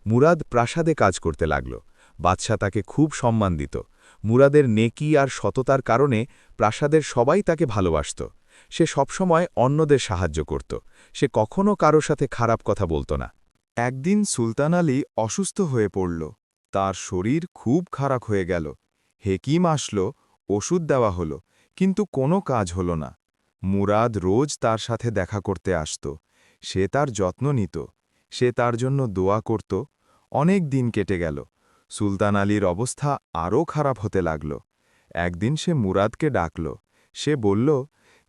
মুরাদ প্রাসাদে কাজ করতে লাগল, বাদশাহ তাকে খুব সম্মান দিত। মুরাদের নেকি আর সততার কারণে প্রাসাদের সবাই তাকে ভালোবাসত। সে সবসময় অন্যদের সাহায্য করত, সে কখনও কারো সাথে খারাপ কথা বলত না। একদিন সুলতান আলী অসুস্থ হয়ে পড়ল, তার শরীর খুব খারাপ হয়ে গেল। হেকিম আসল, ওষুধ দেওয়া হলো, কিন্তু কোনো কাজ হলো না। মুরাদ রোজ তার সাথে দেখা করতে আসত, সে তার যত্ন নিত, সে তার জন্য দোয়া করত। অনেক দিন কেটে গেল, সুলতান আলীর অবস্থা আরও খারাপ হতে লাগল। একদিন সে মুরাদকে ডাকল, সে বলল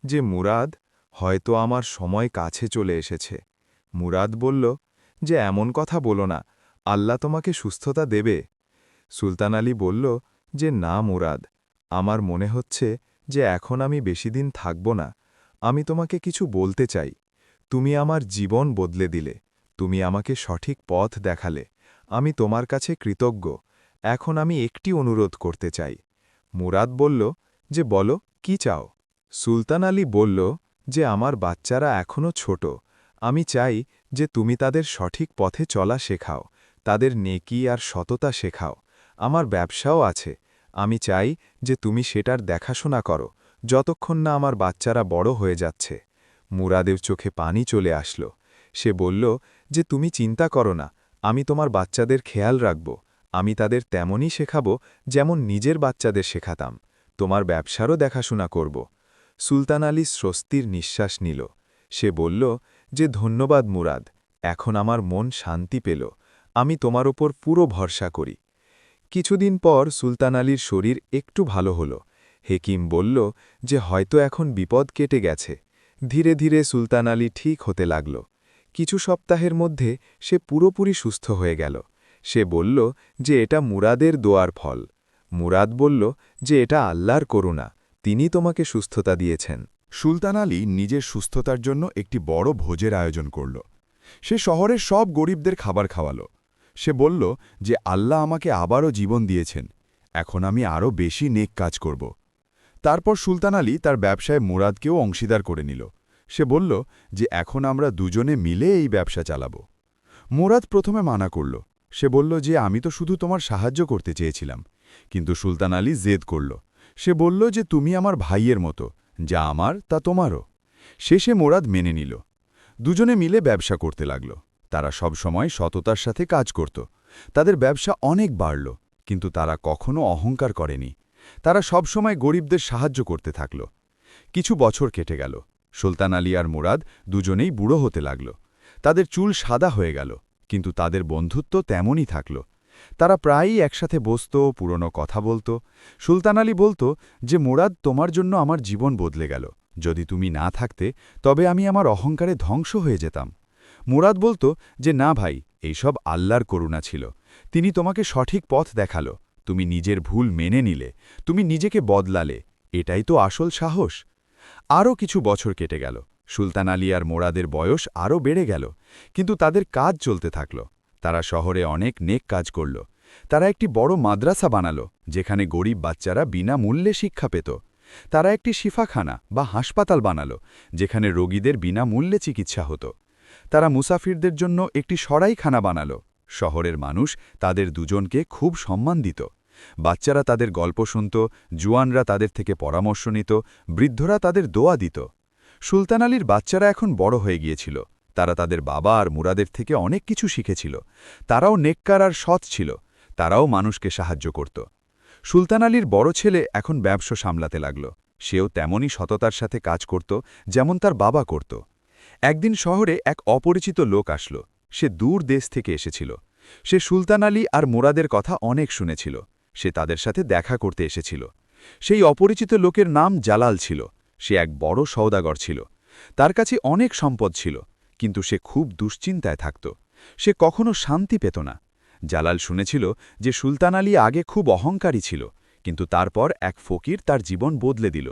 যে মুরাদ, হয়তো আমার সময় কাছে চলে এসেছে। মুরাদ বলল যে এমন কথা বলো না, আল্লাহ তোমাকে সুস্থতা দেবে। সুলতান আলী বলল যে না মুরাদ, আমার মনে হচ্ছে যে এখন আমি বেশি দিন থাকব না। আমি তোমাকে কিছু বলতে চাই। তুমি আমার জীবন বদলে দিলে, তুমি আমাকে সঠিক পথ দেখালে, আমি তোমার কাছে কৃতজ্ঞ। এখন আমি একটি অনুরোধ করতে চাই। মুরাদ বলল যে বলো, কি চাও? সুলতান আলী বলল যে আমার বাচ্চারা এখনও ছোট, আমি চাই যে তুমি তাদের সঠিক পথে চলা শেখাও, তাদের নেকি আর সততা শেখাও। আমার ব্যবসাও আছে, আমি চাই যে তুমি সেটার দেখাশোনা করো যতক্ষণ না আমার বাচ্চারা বড় হয়ে যাচ্ছে। মুরাদের চোখে পানি চলে আসলো। সে বলল যে তুমি চিন্তা করো না, আমি তোমার বাচ্চাদের খেয়াল রাখব, আমি তাদের তেমনই শেখাব যেমন নিজের বাচ্চাদের শেখাতাম, তোমার ব্যবসারও দেখাশোনা করব। সুলতান আলী স্বস্তির নিঃশ্বাস নিল। সে বলল যে ধন্যবাদ মুরাদ, এখন আমার মন শান্তি পেল, আমি তোমার ওপর পুরো ভরসা করি। কিছুদিন পর সুলতান আলীর শরীর একটু ভালো হল। হেকিম বলল যে হয়তো এখন বিপদ কেটে গেছে। ধীরে ধীরে সুলতান আলী ঠিক হতে লাগল। কিছু সপ্তাহের মধ্যে সে পুরোপুরি সুস্থ হয়ে গেল। সে বলল যে এটা মুরাদের দোয়ার ফল। মুরাদ বলল যে এটা আল্লাহর করুণা, তিনি তোমাকে সুস্থতা দিয়েছেন। সুলতান আলী নিজের সুস্থতার জন্য একটি বড় ভোজের আয়োজন করল। সে শহরের সব গরিবদের খাবার খাওয়ালো। সে বলল যে আল্লাহ আমাকে আবারও জীবন দিয়েছেন, এখন আমি আরও বেশি নেক কাজ করব। তারপর সুলতান আলী তার ব্যবসায় মুরাদকেও অংশীদার করে নিল। সে বলল যে এখন আমরা দুজনে মিলে এই ব্যবসা চালাব। মুরাদ প্রথমে মানা করল। সে বলল যে আমি তো শুধু তোমার সাহায্য করতে চেয়েছিলাম, কিন্তু সুলতান আলী জেদ করল। সে বলল যে তুমি আমার ভাইয়ের মতো, যা আমার তা তোমারও। শেষে মুরাদ মেনে নিল। দুজনে মিলে ব্যবসা করতে লাগল। তারা সব সময় সততার সাথে কাজ করত। তাদের ব্যবসা অনেক বাড়ল, কিন্তু তারা কখনো অহংকার করেনি। তারা সব সময় গরিবদের সাহায্য করতে থাকল। কিছু বছর কেটে গেল। সুলতান আলী আর মুরাদ দুজনেই বুড়ো হতে লাগল। তাদের চুল সাদা হয়ে গেল, কিন্তু তাদের বন্ধুত্ব তেমনই থাকল। তারা প্রায়ই একসাথে বসত, পুরনো কথা বলত। সুলতান আলী বলত যে মুরাদ, তোমার জন্য আমার জীবন বদলে গেল, যদি তুমি না থাকতে তবে আমি আমার অহংকারে ধ্বংস হয়ে যেতাম। মুরাদ বলত যে না ভাই, এইসব আল্লাহর করুণা ছিল, তিনি তোমাকে সঠিক পথ দেখালো, তুমি নিজের ভুল মেনে নিলে, তুমি নিজেকে বদলালে, এটাই তো আসল সাহস। আরও কিছু বছর কেটে গেল। সুলতান আলী আর মোরাদের বয়স আরও বেড়ে গেল, কিন্তু তাদের কাজ চলতে থাকল। তারা শহরে অনেক নেক কাজ করল। তারা একটি বড় মাদ্রাসা বানালো, যেখানে গরিব বাচ্চারা বিনামূল্যে শিক্ষা পেত। তারা একটি শিফাখানা বা হাসপাতাল বানালো, যেখানে রোগীদের বিনামূল্যে চিকিৎসা হতো। তারা মুসাফিরদের জন্য একটি সরাইখানা বানালো। শহরের মানুষ তাদের দুজনকে খুব সম্মান দিত। বাচ্চারা তাদের গল্প শুনত, জুয়ানরা তাদের থেকে পরামর্শ নিত, বৃদ্ধরা তাদের দোয়া দিত। সুলতান আলীর বাচ্চারা এখন বড় হয়ে গিয়েছিল। তারা তাদের বাবা আর মুরাদের থেকে অনেক কিছু শিখেছিল। তারাও নেককার আর সৎ ছিল। তারাও মানুষকে সাহায্য করত। সুলতান আলীর বড় ছেলে এখন ব্যবসা সামলাতে লাগল। সেও তেমনই সততার সাথে কাজ করত যেমন তার বাবা করত। একদিন শহরে এক অপরিচিত লোক আসলো। সে দূর দেশ থেকে এসেছিল। সে সুলতান আলী আর মুরাদের কথা অনেক শুনেছিল। সে তাদের সাথে দেখা করতে এসেছিল। সেই অপরিচিত লোকের নাম জালাল ছিল। সে এক বড় সওদাগর ছিল। তার কাছে অনেক সম্পদ ছিল, কিন্তু সে খুব দুশ্চিন্তায় থাকত। সে কখনো শান্তি পেত না। জালাল শুনেছিল যে সুলতান আলী আগে খুব অহংকারী ছিল, কিন্তু তারপর এক ফকির তার জীবন বদলে দিল।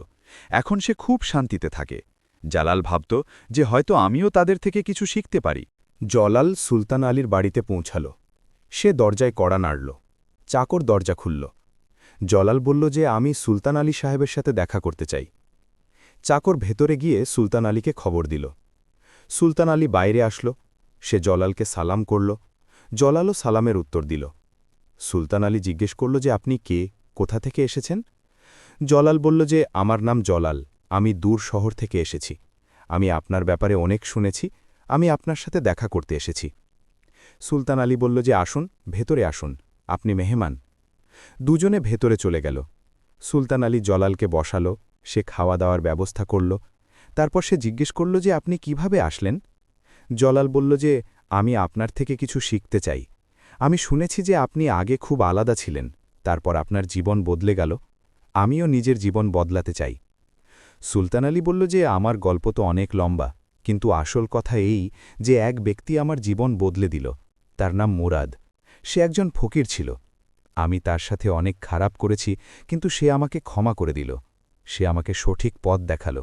এখন সে খুব শান্তিতে থাকে। জালাল ভাবত যে হয়তো আমিও তাদের থেকে কিছু শিখতে পারি। জলাল সুলতান আলীর বাড়িতে পৌঁছাল। সে দরজায় কড়া নাড়ল। চাকর দরজা খুলল। জলাল বলল যে আমি সুলতান আলী সাহেবের সাথে দেখা করতে চাই। চাকর ভেতরে গিয়ে সুলতান আলীকে খবর দিল। সুলতান আলী বাইরে আসল। সে জলালকে সালাম করল। জলালও সালামের উত্তর দিল। সুলতান আলী জিজ্ঞেস করল যে আপনি কে, কোথা থেকে এসেছেন? জলাল বলল যে আমার নাম জলাল, আমি দূর শহর থেকে এসেছি। আমি আপনার ব্যাপারে অনেক শুনেছি। আমি আপনার সাথে দেখা করতে এসেছি। সুলতান আলী বলল যে আসুন, ভেতরে আসুন, আপনি মেহমান। দুজনে ভেতরে চলে গেল। সুলতান আলী জলালকে বসালো। সে খাওয়া দাওয়ার ব্যবস্থা করল। তারপর সে জিজ্ঞেস করল যে আপনি কিভাবে আসলেন? জলাল বলল যে আমি আপনার থেকে কিছু শিখতে চাই। আমি শুনেছি যে আপনি আগে খুব আলাদা ছিলেন, তারপর আপনার জীবন বদলে গেল। আমিও নিজের জীবন বদলাতে চাই। সুলতান আলী বলল যে আমার গল্প তো অনেক লম্বা, কিন্তু আসল কথা এই যে এক ব্যক্তি আমার জীবন বদলে দিল। তার নাম মুরাদ। সে একজন ফকির ছিল। আমি তার সাথে অনেক খারাপ করেছি, কিন্তু সে আমাকে ক্ষমা করে দিল। সে আমাকে সঠিক পথ দেখালো।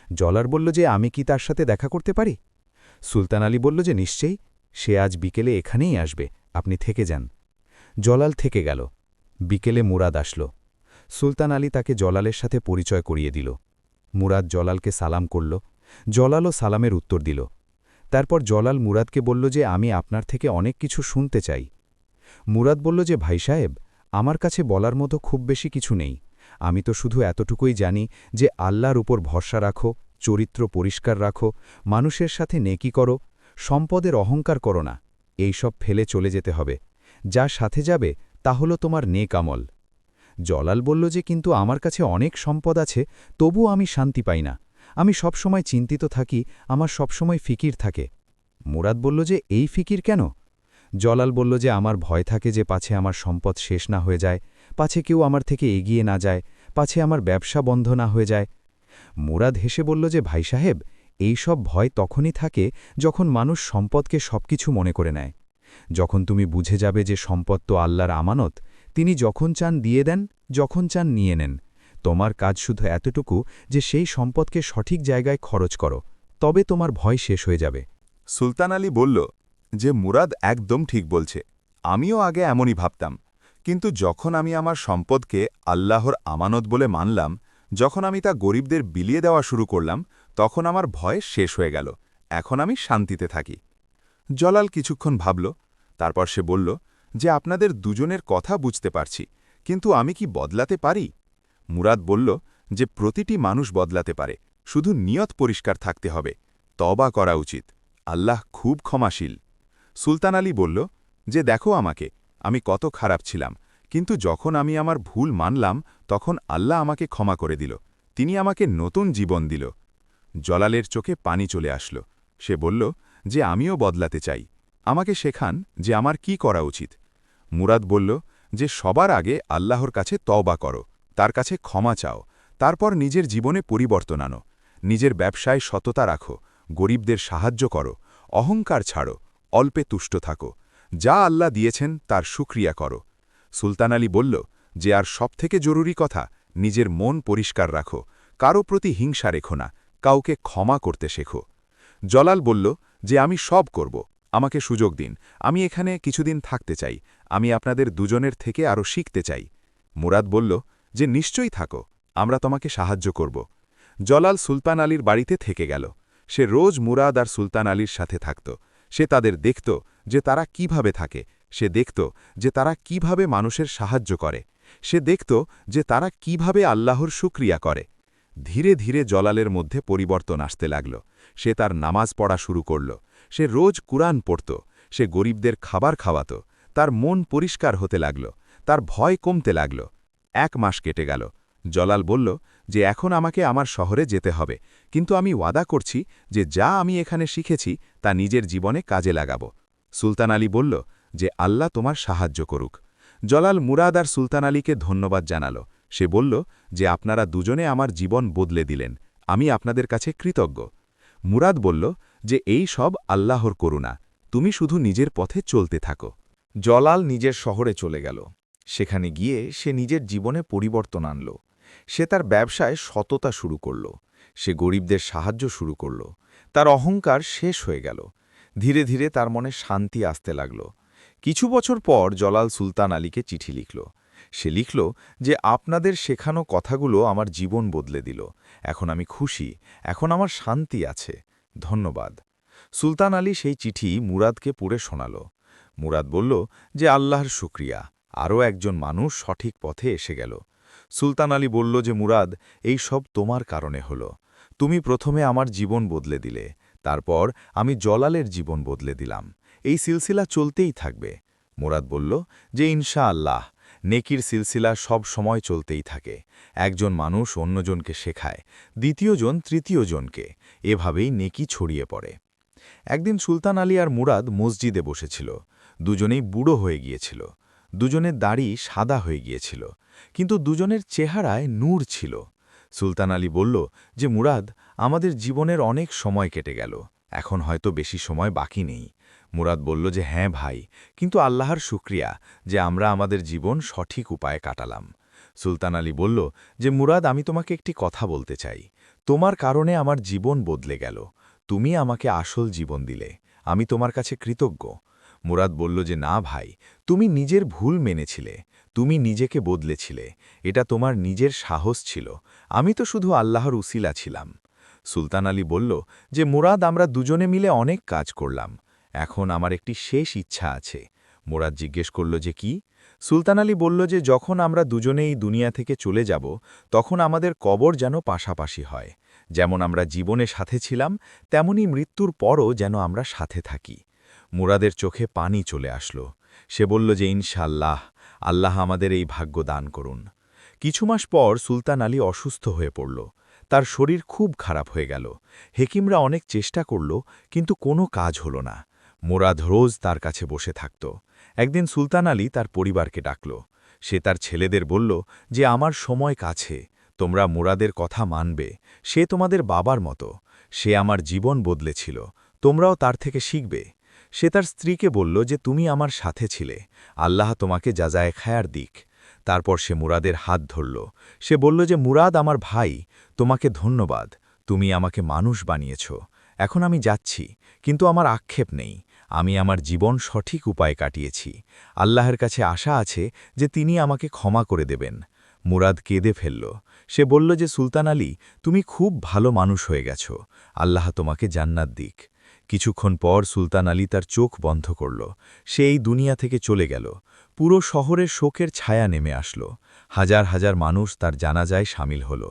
জলার বলল যে আমি কি তার সাথে দেখা করতে পারি? সুলতান আলী বলল যে নিশ্চয়ই, সে আজ বিকেলে এখানেই আসবে, আপনি থেকে যান। জলাল থেকে গেল। বিকেলে মুরাদ আসল। সুলতান আলী তাকে জলালের সাথে পরিচয় করিয়ে দিল। মুরাদ জলালকে সালাম করল। জলালও সালামের উত্তর দিল। তারপর জলাল মুরাদকে বলল যে আমি আপনার থেকে অনেক কিছু শুনতে চাই। মুরাদ বলল যে ভাই সাহেব, আমার কাছে বলার মতো খুব বেশি কিছু নেই। আমি তো শুধু এতটুকুই জানি যে আল্লাহর উপর ভরসা রাখো, চরিত্র পরিষ্কার রাখো, মানুষের সাথে নেকি করো, সম্পদের অহংকার করো না। এই সব ফেলে চলে যেতে হবে। যা সাথে যাবে তা হল তোমার নেক আমল। জলাল বলল যে কিন্তু আমার কাছে অনেক সম্পদ আছে, তবু আমি শান্তি পাই না। আমি সবসময় চিন্তিত থাকি, আমার সবসময় ফিকির থাকে। মুরাদ বলল যে এই ফিকির কেন? জলাল বলল যে আমার ভয় থাকে যে পাছে আমার সম্পদ শেষ না হয়ে যায়, পাছে কেউ আমার থেকে এগিয়ে না যায়, পাছে আমার ব্যবসা বন্ধ না হয়ে যায়। মুরাদ হেসে বলল যে ভাই সাহেব, এই সব ভয় তখনই থাকে যখন মানুষ সম্পদকে সবকিছু মনে করে নেয়। যখন তুমি বুঝে যাবে যে সম্পদ তো আল্লাহর আমানত, তিনি যখন চান দিয়ে দেন, যখন চান নিয়ে নেন। তোমার কাজ শুধু এতটুকু যে সেই সম্পদকে সঠিক জায়গায় খরচ করো, তবে তোমার ভয় শেষ হয়ে যাবে। সুলতান আলী বলল যে মুরাদ একদম ঠিক বলছে। আমিও আগে এমনই ভাবতাম, কিন্তু যখন আমি আমার সম্পদকে আল্লাহর আমানত বলে মানলাম, যখন আমি তা গরিবদের বিলিয়ে দেওয়া শুরু করলাম, তখন আমার ভয় শেষ হয়ে গেল। এখন আমি শান্তিতে থাকি। জলাল কিছুক্ষণ ভাবল। তারপর সে বলল যে আপনাদের দুজনের কথা বুঝতে পারছি, কিন্তু আমি কি বদলাতে পারি? মুরাদ বলল যে প্রতিটি মানুষ বদলাতে পারে, শুধু নিয়ত পরিষ্কার থাকতে হবে, তওবা করা উচিত। আল্লাহ খুব ক্ষমাশীল। সুলতান আলী বলল যে দেখো আমাকে, আমি কত খারাপ ছিলাম, কিন্তু যখন আমি আমার ভুল মানলাম তখন আল্লাহ আমাকে ক্ষমা করে দিল। তিনি আমাকে নতুন জীবন দিল। জলালের চোখে পানি চলে আসলো। সে বলল যে আমিও বদলাতে চাই, আমাকে শেখান যে আমার কি করা উচিত। মুরাদ বলল যে সবার আগে আল্লাহর কাছে তওবা করো, তার কাছে ক্ষমা চাও, তারপর নিজের জীবনে পরিবর্তন আনো। নিজের ব্যবসায় সততা রাখো, গরিবদের সাহায্য করো, অহংকার ছাড়ো, অল্পে তুষ্ট থাকো। যা আল্লাহ দিয়েছেন তার শুকরিয়া করো। সুলতান আলী বলল যে আর সবথেকে জরুরি কথা, নিজের মন পরিষ্কার রাখো, কারো প্রতি হিংসা রেখো না, কাউকে ক্ষমা করতে শেখো। জলাল বলল যে আমি সব করব, আমাকে সুযোগ দিন, আমি এখানে কিছুদিন থাকতে চাই, আমি আপনাদের দুজনের থেকে আরও শিখতে চাই। মুরাদ বলল যে নিশ্চয়ই থাকো, আমরা তোমাকে সাহায্য করব। জলাল সুলতান আলীর বাড়িতে থেকে গেল। সে রোজ মুরাদ আর সুলতান আলীর সাথে থাকত। সে তাদের দেখত যে তারা কিভাবে থাকে, সে দেখত যে তারা কিভাবে মানুষের সাহায্য করে, সে দেখত যে তারা কিভাবে আল্লাহর শুকরিয়া করে। ধীরে ধীরে জলালের মধ্যে পরিবর্তন আসতে লাগল। সে তার নামাজ পড়া শুরু করল, সে রোজ কুরআন পড়ত, সে গরিবদের খাবার খাওয়াত, তার মন পরিষ্কার হতে লাগল, তার ভয় কমতে লাগল। 1 মাস কেটে গেল। জলাল বলল যে এখন আমাকে আমার শহরে যেতে হবে, কিন্তু আমি ওয়াদা করছি যে যা আমি এখানে শিখেছি তা নিজের জীবনে কাজে লাগাব। সুলতান আলী বলল যে আল্লাহ তোমার সাহায্য করুক। জলাল মুরাদ আর সুলতান আলীকে ধন্যবাদ জানাল। সে বলল যে আপনারা দুজনে আমার জীবন বদলে দিলেন, আমি আপনাদের কাছে কৃতজ্ঞ। মুরাদ বলল যে এই সব আল্লাহর করুণা, তুমি শুধু নিজের পথে চলতে থাকো। জলাল নিজের শহরে চলে গেল। সেখানে গিয়ে সে নিজের জীবনে পরিবর্তন আনল। সে তার ব্যবসায় সততা শুরু করল, সে গরিবদের সাহায্য শুরু করল। তার অহংকার শেষ হয়ে গেল। ধীরে ধীরে তার মনে শান্তি আসতে লাগল। কিছু বছর পর জলাল সুলতান আলীকে চিঠি লিখল। সে লিখল যে আপনাদের শেখানো কথাগুলো আমার জীবন বদলে দিল, এখন আমি খুশি, এখন আমার শান্তি আছে, ধন্যবাদ। সুলতান আলী সেই চিঠি মুরাদকে পড়ে শোনাল। মুরাদ বলল যে আল্লাহর শুকরিয়া, আরও একজন মানুষ সঠিক পথে এসে গেল। সুলতান আলী বলল যে মুরাদ, এই সব তোমার কারণে হল। তুমি প্রথমে আমার জীবন বদলে দিলে, তারপর আমি জলালের জীবন বদলে দিলাম। এই সিলসিলা চলতেই থাকবে। মুরাদ বলল যে ইনশাআল্লাহ, নেকির সিলসিলা সব সময় চলতেই থাকে। একজন মানুষ অন্যজনকে শেখায়, দ্বিতীয়জন তৃতীয়জনকে, এভাবেই নেকি ছড়িয়ে পড়ে। একদিন সুলতান আলী আর মুরাদ মসজিদে বসেছিল। দুজনেই বুড়ো হয়ে গিয়েছিল, দুজনের দাড়ি সাদা হয়ে গিয়েছিল, কিন্তু দুজনের চেহারায় নূর ছিল। সুলতান আলী বলল যে মুরাদ, আমাদের জীবনের অনেক সময় কেটে গেল, এখন হয়তো বেশি সময় বাকি নেই। মুরাদ বলল যে হ্যাঁ ভাই, কিন্তু আল্লাহর শুকরিয়া যে আমরা আমাদের জীবন সঠিক উপায়ে কাটালাম। সুলতান আলী বলল যে মুরাদ, আমি তোমাকে একটি কথা বলতে চাই। তোমার কারণে আমার জীবন বদলে গেল, তুমি আমাকে আসল জীবন দিলে, আমি তোমার কাছে কৃতজ্ঞ। মুরাদ বলল যে না ভাই, তুমি নিজের ভুল মেনেছিলে, তুমি নিজেকে বদলেছিলে, এটা তোমার নিজের সাহস ছিল, আমি তো শুধু আল্লাহর উসিলা ছিলাম। সুলতান আলী বলল যে মুরাদ, আমরা দুজনে মিলে অনেক কাজ করলাম, এখন আমার একটি শেষ ইচ্ছা আছে। মুরাদ জিজ্ঞেস করল যে কি? সুলতান আলী বলল যে যখন আমরা দুজনে এই দুনিয়া থেকে চলে যাব, তখন আমাদের কবর যেন পাশাপাশি হয়। যেমন আমরা জীবনে সাথে ছিলাম, তেমনি মৃত্যুর পরও যেন আমরা সাথে থাকি। মুরাদের চোখে পানি চলে আসলো। সে বলল যে ইনশাআল্লাহ, আল্লাহ আমাদের এই ভাগ্য দান করুন। কিছু মাস পর সুলতান আলী অসুস্থ হয়ে পড়ল। তার শরীর খুব খারাপ হয়ে গেল। হেকিমরা অনেক চেষ্টা করল, কিন্তু কোনো কাজ হল না। মুরাদ রোজ তার কাছে বসে থাকত। একদিন সুলতান আলী তার পরিবারকে ডাকল। সে তার ছেলেদের বলল যে আমার সময় কাছে, তোমরা মুরাদের কথা মানবে, সে তোমাদের বাবার মতো, সে আমার জীবন বদলেছিল, তোমরাও তার থেকে শিখবে। সে তার স্ত্রীকে বলল যে তুমি আমার সাথে ছিলে, আল্লাহ তোমাকে যাজায়ে খায়ার দিক। তারপর সে মুরাদের হাত ধরল। সে বলল যে মুরাদ আমার ভাই, তোমাকে ধন্যবাদ, তুমি আমাকে মানুষ বানিয়েছ। এখন আমি যাচ্ছি, কিন্তু আমার আক্ষেপ নেই, আমি আমার জীবন সঠিক উপায়ে কাটিয়েছি। আল্লাহর কাছে আশা আছে যে তিনি আমাকে ক্ষমা করে দেবেন। মুরাদ কেঁদে ফেলল। সে বলল যে সুলতান আলী, তুমি খুব ভালো মানুষ হয়ে গেছ, আল্লাহ তোমাকে জান্নাত দিক। কিছুক্ষণ পর সুলতান আলী তার চোখ বন্ধ করল। সে এই দুনিয়া থেকে চলে গেল। পুরো শহরের শোকের ছায়া নেমে আসল। হাজার হাজার মানুষ তার জানাজায় সামিল হল।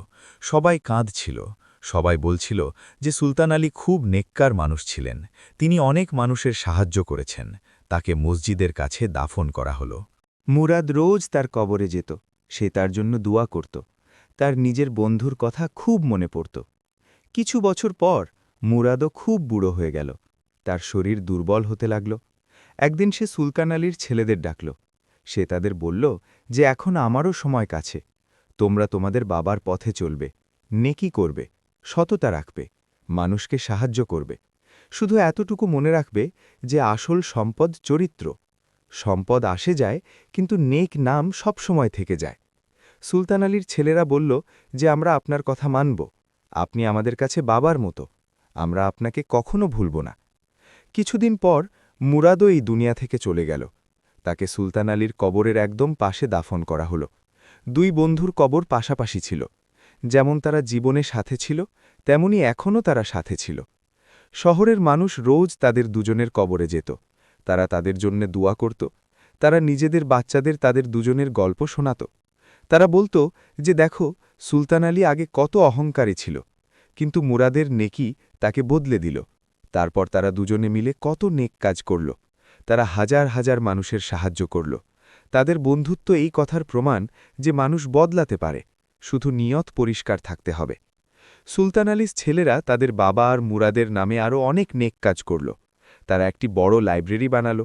সবাই কাঁদছিল, সবাই বলছিল যে সুলতান আলী খুব নেককার মানুষ ছিলেন, তিনি অনেক মানুষের সাহায্য করেছেন। তাকে মসজিদের কাছে দাফন করা হল। মুরাদ রোজ তার কবরে যেত, সে তার জন্য দোয়া করত। তার নিজের বন্ধুর কথা খুব মনে পড়ত। কিছু বছর পর মুরাদও খুব বুড়ো হয়ে গেল। তার শরীর দুর্বল হতে লাগল। একদিন সে সুলতান আলীর ছেলেদের ডাকল। সে তাদের বলল যে এখন আমারও সময় কাছে, তোমরা তোমাদের বাবার পথে চলবে, নেকি করবে, সততা রাখবে, মানুষকে সাহায্য করবে। শুধু এতটুকু মনে রাখবে যে আসল সম্পদ চরিত্র। সম্পদ আসে যায়, কিন্তু নেক নাম সবসময় থেকে যায়। সুলতান আলীর ছেলেরা বলল যে আমরা আপনার কথা মানব, আপনি আমাদের কাছে বাবার মতো, আমরা আপনাকে কখনো ভুলব না। কিছুদিন পর মুরাদও এই দুনিয়া থেকে চলে গেল। তাকে সুলতান আলীর কবরের একদম পাশে দাফন করা হলো। দুই বন্ধুর কবর পাশাপাশি ছিল। যেমন তারা জীবনে সাথে ছিল, তেমনি এখনও তারা সাথে ছিল। শহরের মানুষ রোজ তাদের দুজনের কবরে যেত। তারা তাদের জন্যে দোয়া করত। তারা নিজেদের বাচ্চাদের তাদের দুজনের গল্প শোনাত। তারা বলতো যে দেখো, সুলতান আলী আগে কত অহংকারী ছিল, কিন্তু মুরাদের নেকি তাকে বদলে দিল। তারপর তারা দুজনে মিলে কত নেক কাজ করল। তারা হাজার হাজার মানুষের সাহায্য করল। তাদের বন্ধুত্ব এই কথার প্রমাণ যে মানুষ বদলাতে পারে, শুধু নিয়ত পরিষ্কার থাকতে হবে। সুলতান আলীর ছেলেরা তাদের বাবা আর মুরাদের নামে আরও অনেক নেক কাজ করল। তারা একটি বড় লাইব্রেরি বানাল,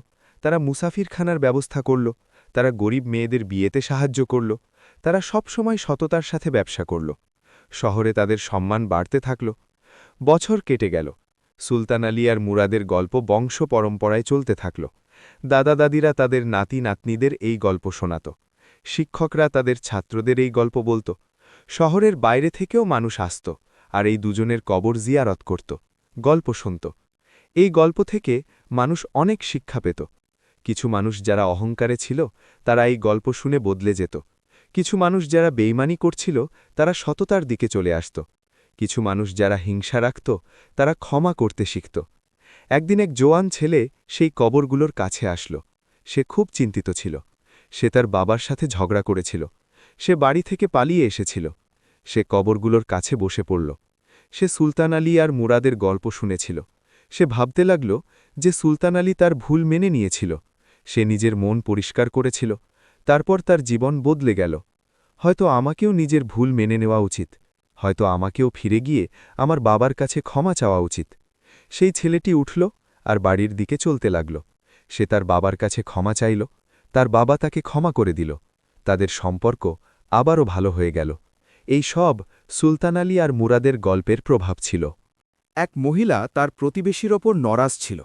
তারা মুসাফিরখানার ব্যবস্থা করল, তারা গরিব মেয়েদের বিয়েতে সাহায্য করল, তারা সবসময় সততার সাথে ব্যবসা করল। শহরে তাদের সম্মান বাড়তে থাকল। বছর কেটে গেল। সুলতান আলী আর মুরাদের গল্প বংশ পরম্পরায় চলতে থাকল। দাদা দাদিরা তাদের নাতি নাতনিদের এই গল্প শোনাত। শিক্ষকরা তাদের ছাত্রদের এই গল্প বলত। শহরের বাইরে থেকেও মানুষ আসত আর এই দুজনের কবর জিয়ারত করত, গল্প শুনত। এই গল্প থেকে মানুষ অনেক শিক্ষা পেত। কিছু মানুষ যারা অহংকারে ছিল তারা এই গল্প শুনে বদলে যেত। কিছু মানুষ যারা বেইমানি করছিল তারা সততার দিকে চলে আসত। কিছু মানুষ যারা হিংসা রাখত তারা ক্ষমা করতে শিখত। একদিন এক জোয়ান ছেলে সেই কবরগুলোর কাছে আসল। সে খুব চিন্তিত ছিল। সে তার বাবার সাথে ঝগড়া করেছিল। সে বাড়ি থেকে পালিয়ে এসেছিল। সে কবরগুলোর কাছে বসে পড়ল। সে সুলতান আলী আর মুরাদের গল্প শুনেছিল। সে ভাবতে লাগল যে সুলতান আলী তার ভুল মেনে নিয়েছিল। সে নিজের মন পরিষ্কার করেছিল। তারপর তার জীবন বদলে গেল। হয়তো আমাকেও নিজের ভুল মেনে নেওয়া উচিত। হয়তো আমাকেও ফিরে গিয়ে আমার বাবার কাছে ক্ষমা চাওয়া উচিত। সেই ছেলেটি উঠল আর বাড়ির দিকে চলতে লাগল। সে তার বাবার কাছে ক্ষমা চাইল। তার বাবা তাকে ক্ষমা করে দিল। তাদের সম্পর্ক আবারও ভালো হয়ে গেল। এই সব সুলতান আলী আর মুরাদের গল্পের প্রভাব ছিল। এক মহিলা তার প্রতিবেশীর ওপর নরাজ ছিল।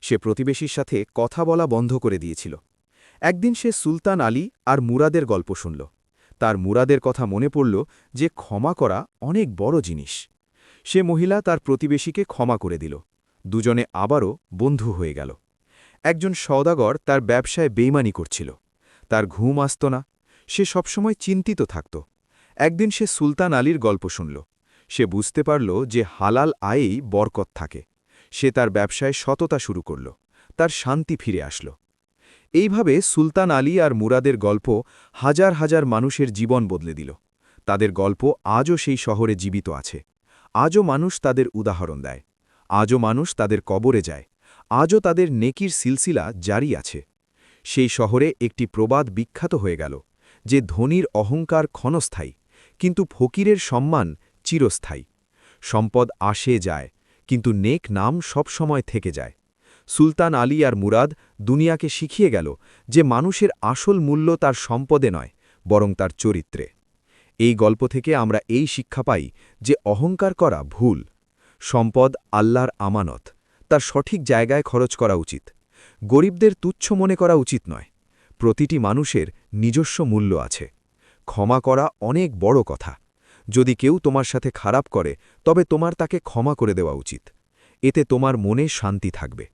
সে প্রতিবেশীর সাথে কথা বলা বন্ধ করে দিয়েছিল। একদিন সে সুলতান আলী আর মুরাদের গল্প শুনল। তার মুরাদের কথা মনে পড়ল যে ক্ষমা করা অনেক বড় জিনিস। সে মহিলা তার প্রতিবেশীকে ক্ষমা করে দিল। দুজনে আবারও বন্ধু হয়ে গেল। একজন সওদাগর তার ব্যবসায় বেইমানি করছিল। তার ঘুম আসত না। সে সবসময় চিন্তিত থাকত। একদিন সে সুলতান আলীর গল্প শুনল। সে বুঝতে পারল যে হালাল আয়েই বরকত থাকে। সে তার ব্যবসায় সততা শুরু করল। তার শান্তি ফিরে আসল। এইভাবে সুলতান আলী আর মুরাদের গল্প হাজার হাজার মানুষের জীবন বদলে দিল। তাদের গল্প আজও সেই শহরে জীবিত আছে। আজও মানুষ তাদের উদাহরণ দেয়। আজও মানুষ তাদের কবরে যায়। আজও তাদের নেকির সিলসিলা জারি আছে। সেই শহরে একটি প্রবাদ বিখ্যাত হয়ে গেল যে ধনীর অহংকার ক্ষণস্থায়ী, কিন্তু ফকিরের সম্মান চিরস্থায়ী। সম্পদ আসে যায়, কিন্তু নেক নাম সবসময় থেকে যায়। সুলতান আলী আর মুরাদ দুনিয়াকে শিখিয়ে গেল যে মানুষের আসল মূল্য তার সম্পদে নয়, বরং তার চরিত্রে। এই গল্প থেকে আমরা এই শিক্ষা পাই যে অহংকার করা ভুল। সম্পদ আল্লাহর আমানত, তার সঠিক জায়গায় খরচ করা উচিত। গরিবদের তুচ্ছ মনে করা উচিত নয়। প্রতিটি মানুষের নিজস্ব মূল্য আছে। ক্ষমা করা অনেক বড় কথা। যদি কেউ তোমার সাথে খারাপ করে তবে তোমার তাকে ক্ষমা করে দেওয়া উচিত। এতে তোমার মনে শান্তি থাকবে।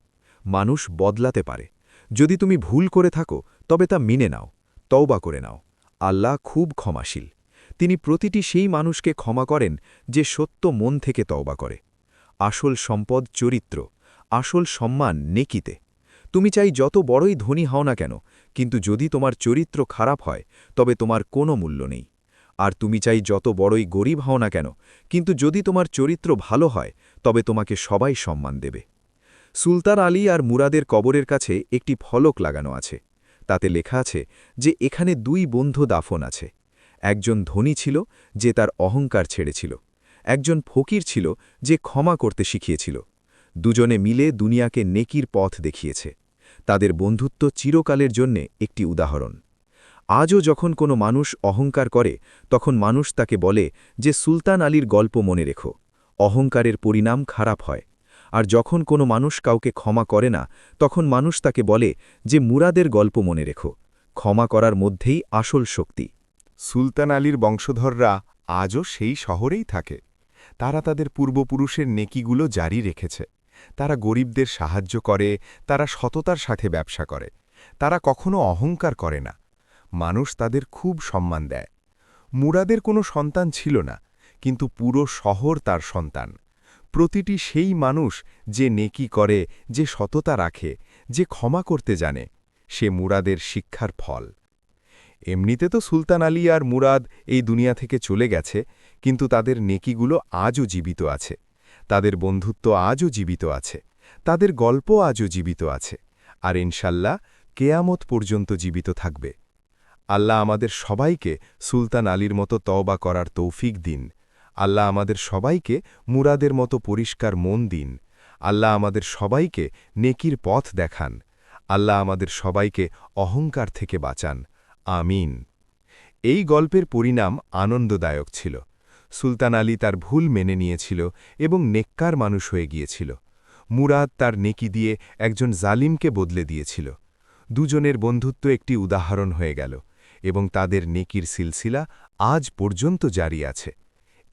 মানুষ বদলাতে পারে। যদি তুমি ভুল করে থাকো তবে তা মেনে নাও, তওবা করে নাও। আল্লাহ খুব ক্ষমাশীল। তিনি প্রতিটি সেই মানুষকে ক্ষমা করেন যে সত্য মন থেকে তওবা করে। আসল সম্পদ চরিত্র, আসল সম্মান নেকিতে। তুমি চাই যত বড়ই ধনী হও না কেন, কিন্তু যদি তোমার চরিত্র খারাপ হয় তবে তোমার কোনো মূল্য নেই। আর তুমি চাই যত বড়ই গরিব হও না কেন, কিন্তু যদি তোমার চরিত্র ভালো হয় তবে তোমাকে সবাই সম্মান দেবে। সুলতান আলী আর মুরাদের কবরের কাছে একটি ফলক লাগানো আছে। তাতে লেখা আছে যে এখানে দুই বন্ধু দাফন আছে। একজন ধনী ছিল যে তার অহংকার ছেড়েছিল। একজন ফকির ছিল যে ক্ষমা করতে শিখিয়েছিল। দুজনে মিলে দুনিয়াকে নেকির পথ দেখিয়েছে। তাদের বন্ধুত্ব চিরকালের জন্যে একটি উদাহরণ। আজও যখন কোনো মানুষ অহংকার করে তখন মানুষ তাকে বলে যে সুলতান আলীর গল্প মনে রেখো। অহংকারের পরিণাম খারাপ হয়। আর যখন কোনো মানুষ কাউকে ক্ষমা করে না তখন মানুষ তাকে বলে যে মুরাদের গল্প মনে রেখো। ক্ষমা করার মধ্যেই আসল শক্তি। সুলতান আলীর বংশধররা আজও সেই শহরেই থাকে। তারা তাদের পূর্বপুরুষের নেকিগুলো জারি রেখেছে। তারা গরিবদের সাহায্য করে, তারা সততার সাথে ব্যবসা করে। তারা কখনো অহংকার করে না। মানুষ তাদের খুব সম্মান দেয়। মুরাদের কোনো সন্তান ছিল না, কিন্তু পুরো শহর তার সন্তান। প্রতিটি সেই মানুষ যে নেকি করে, যে সততা রাখে, যে ক্ষমা করতে জানে, সে মুরাদের শিক্ষার ফল। এমনিতে তো সুলতান আলী আর মুরাদ এই দুনিয়া থেকে চলে গেছে, কিন্তু তাদের নেকিগুলো আজও জীবিত আছে। তাদের বন্ধুত্ব আজও জীবিত আছে। তাদের গল্প আজও জীবিত আছে। আর ইনশাল্লাহ কেয়ামত পর্যন্ত জীবিত থাকবে। আল্লাহ আমাদের সবাইকে সুলতান আলীর মতো তওবা করার তৌফিক দিন। আল্লাহ আমাদের সবাইকে মুরাদের মতো পরিষ্কার মন দিন। আল্লাহ আমাদের সবাইকে নেকির পথ দেখান। আল্লাহ আমাদের সবাইকে অহংকার থেকে বাঁচান। আমিন। এই গল্পের পরিণাম আনন্দদায়ক ছিল। সুলতান আলী তার ভুল মেনে নিয়েছিল এবং নেককার মানুষ হয়ে গিয়েছিল। মুরাদ তার নেকি দিয়ে একজন জালিমকে বদলে দিয়েছিল। দুজনের বন্ধুত্ব একটি উদাহরণ হয়ে গেল এবং তাদের নেকির সিলসিলা আজ পর্যন্ত জারি আছে।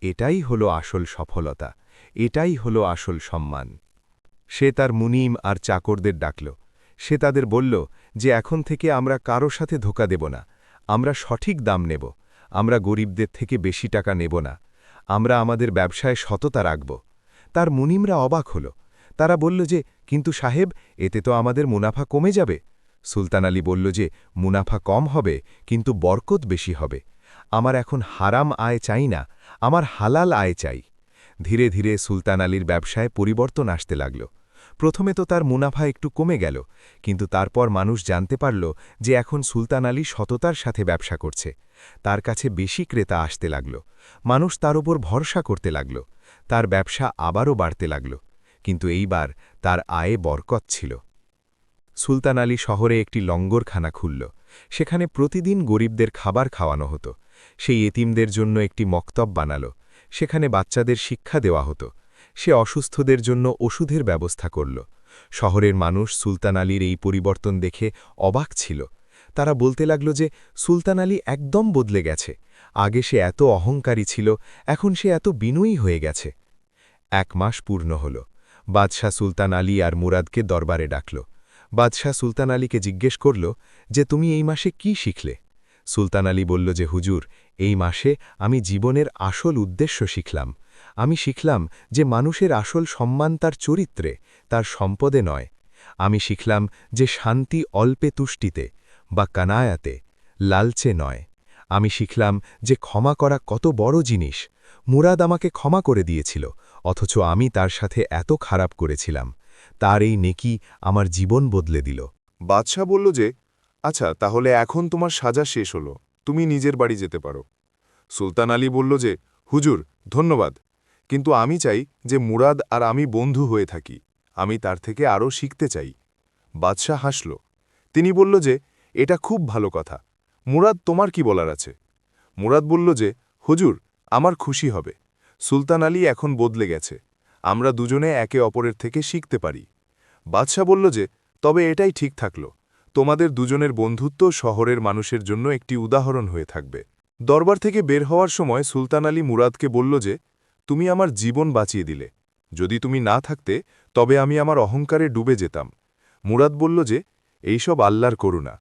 এটাই হলো আসল সফলতা, এটাই হলো আসল সম্মান। সে তার মুনিম আর চাকরদের ডাকল। সে তাদের বলল যে এখন থেকে আমরা কারো সাথে ধোকা দেব না। আমরা সঠিক দাম নেব। আমরা গরিবদের থেকে বেশি টাকা নেব না। আমরা আমাদের ব্যবসায় সততা রাখব। তার মুনিমরা অবাক হল। তারা বলল যে, কিন্তু সাহেব, এতে তো আমাদের মুনাফা কমে যাবে। সুলতান আলী বলল যে, মুনাফা কম হবে, কিন্তু বরকত বেশি হবে। আমার এখন হারাম আয় চাই না, আমার হালাল আয় চাই। ধীরে ধীরে সুলতান আলীর ব্যবসায় পরিবর্তন আসতে লাগল। প্রথমে তো তার মুনাফা একটু কমে গেল, কিন্তু তারপর মানুষ জানতে পারল যে এখন সুলতান আলী সততার সাথে ব্যবসা করছে। তার কাছে বেশি ক্রেতা আসতে লাগল। মানুষ তার উপর ভরসা করতে লাগল। তার ব্যবসা আবারও বাড়তে লাগল, কিন্তু এইবার তার আয়ে বরকত ছিল। সুলতান আলী শহরে একটি লঙ্গরখানা খুলল। সেখানে প্রতিদিন গরিবদের খাবার খাওয়ানো হতো। সেই এতিমদের জন্য একটি মক্তব বানাল। সেখানে বাচ্চাদের শিক্ষা দেওয়া হতো। সে অসুস্থদের জন্য ওষুধের ব্যবস্থা করল। শহরের মানুষ সুলতান আলীর এই পরিবর্তন দেখে অবাক ছিল। তারা বলতে লাগল যে সুলতান আলী একদম বদলে গেছে। আগে সে এত অহংকারী ছিল, এখন সে এত বিনয়ী হয়ে গেছে। 1 মাস পূর্ণ হল। বাদশাহ সুলতান আলী আর মুরাদকে দরবারে ডাকল। বাদশাহ সুলতান আলীকে জিজ্ঞেস করল যে তুমি এই মাসে কি শিখলে? সুলতান আলী বলল যে হুজুর, এই মাসে আমি জীবনের আসল উদ্দেশ্য শিখলাম। আমি শিখলাম যে মানুষের আসল সম্মান তার চরিত্রে, তার সম্পদে নয়। আমি শিখলাম যে শান্তি অল্পে তুষ্টিতে বা কানায়াতে, লালচে নয়। আমি শিখলাম যে ক্ষমা করা কত বড় জিনিস। মুরাদ আমাকে ক্ষমা করে দিয়েছিল, অথচ আমি তার সাথে এত খারাপ করেছিলাম। তার এই নেকি আমার জীবন বদলে দিল। বাদশাহ বলল যে, আচ্ছা, তাহলে এখন তোমার সাজা শেষ হলো, তুমি নিজের বাড়ি যেতে পারো। সুলতান আলী বলল যে, হুজুর, ধন্যবাদ, কিন্তু আমি চাই যে মুরাদ আর আমি বন্ধু হয়ে থাকি। আমি তার থেকে আরও শিখতে চাই। বাদশাহ হাসল। তিনি বলল যে, এটা খুব ভালো কথা। মুরাদ, তোমার কি বলার আছে? মুরাদ বলল যে, হুজুর, আমার খুশি হবে। সুলতান আলী এখন বদলে গেছে। আমরা দুজনে একে অপরের থেকে শিখতে পারি। বাদশাহ বলল যে, তবে এটাই ঠিক থাকল। তোমাদের দুজনের বন্ধুত্ব শহরের মানুষের জন্য একটি উদাহরণ হয়ে থাকবে। দরবার থেকে বের হওয়ার সময় সুলতান আলী মুরাদকে বলল যে, তুমি আমার জীবন বাঁচিয়ে দিলে। যদি তুমি না থাকতে, তবে আমি আমার অহংকারে ডুবে যেতাম। মুরাদ বলল যে, এইসব আল্লাহর করুণা।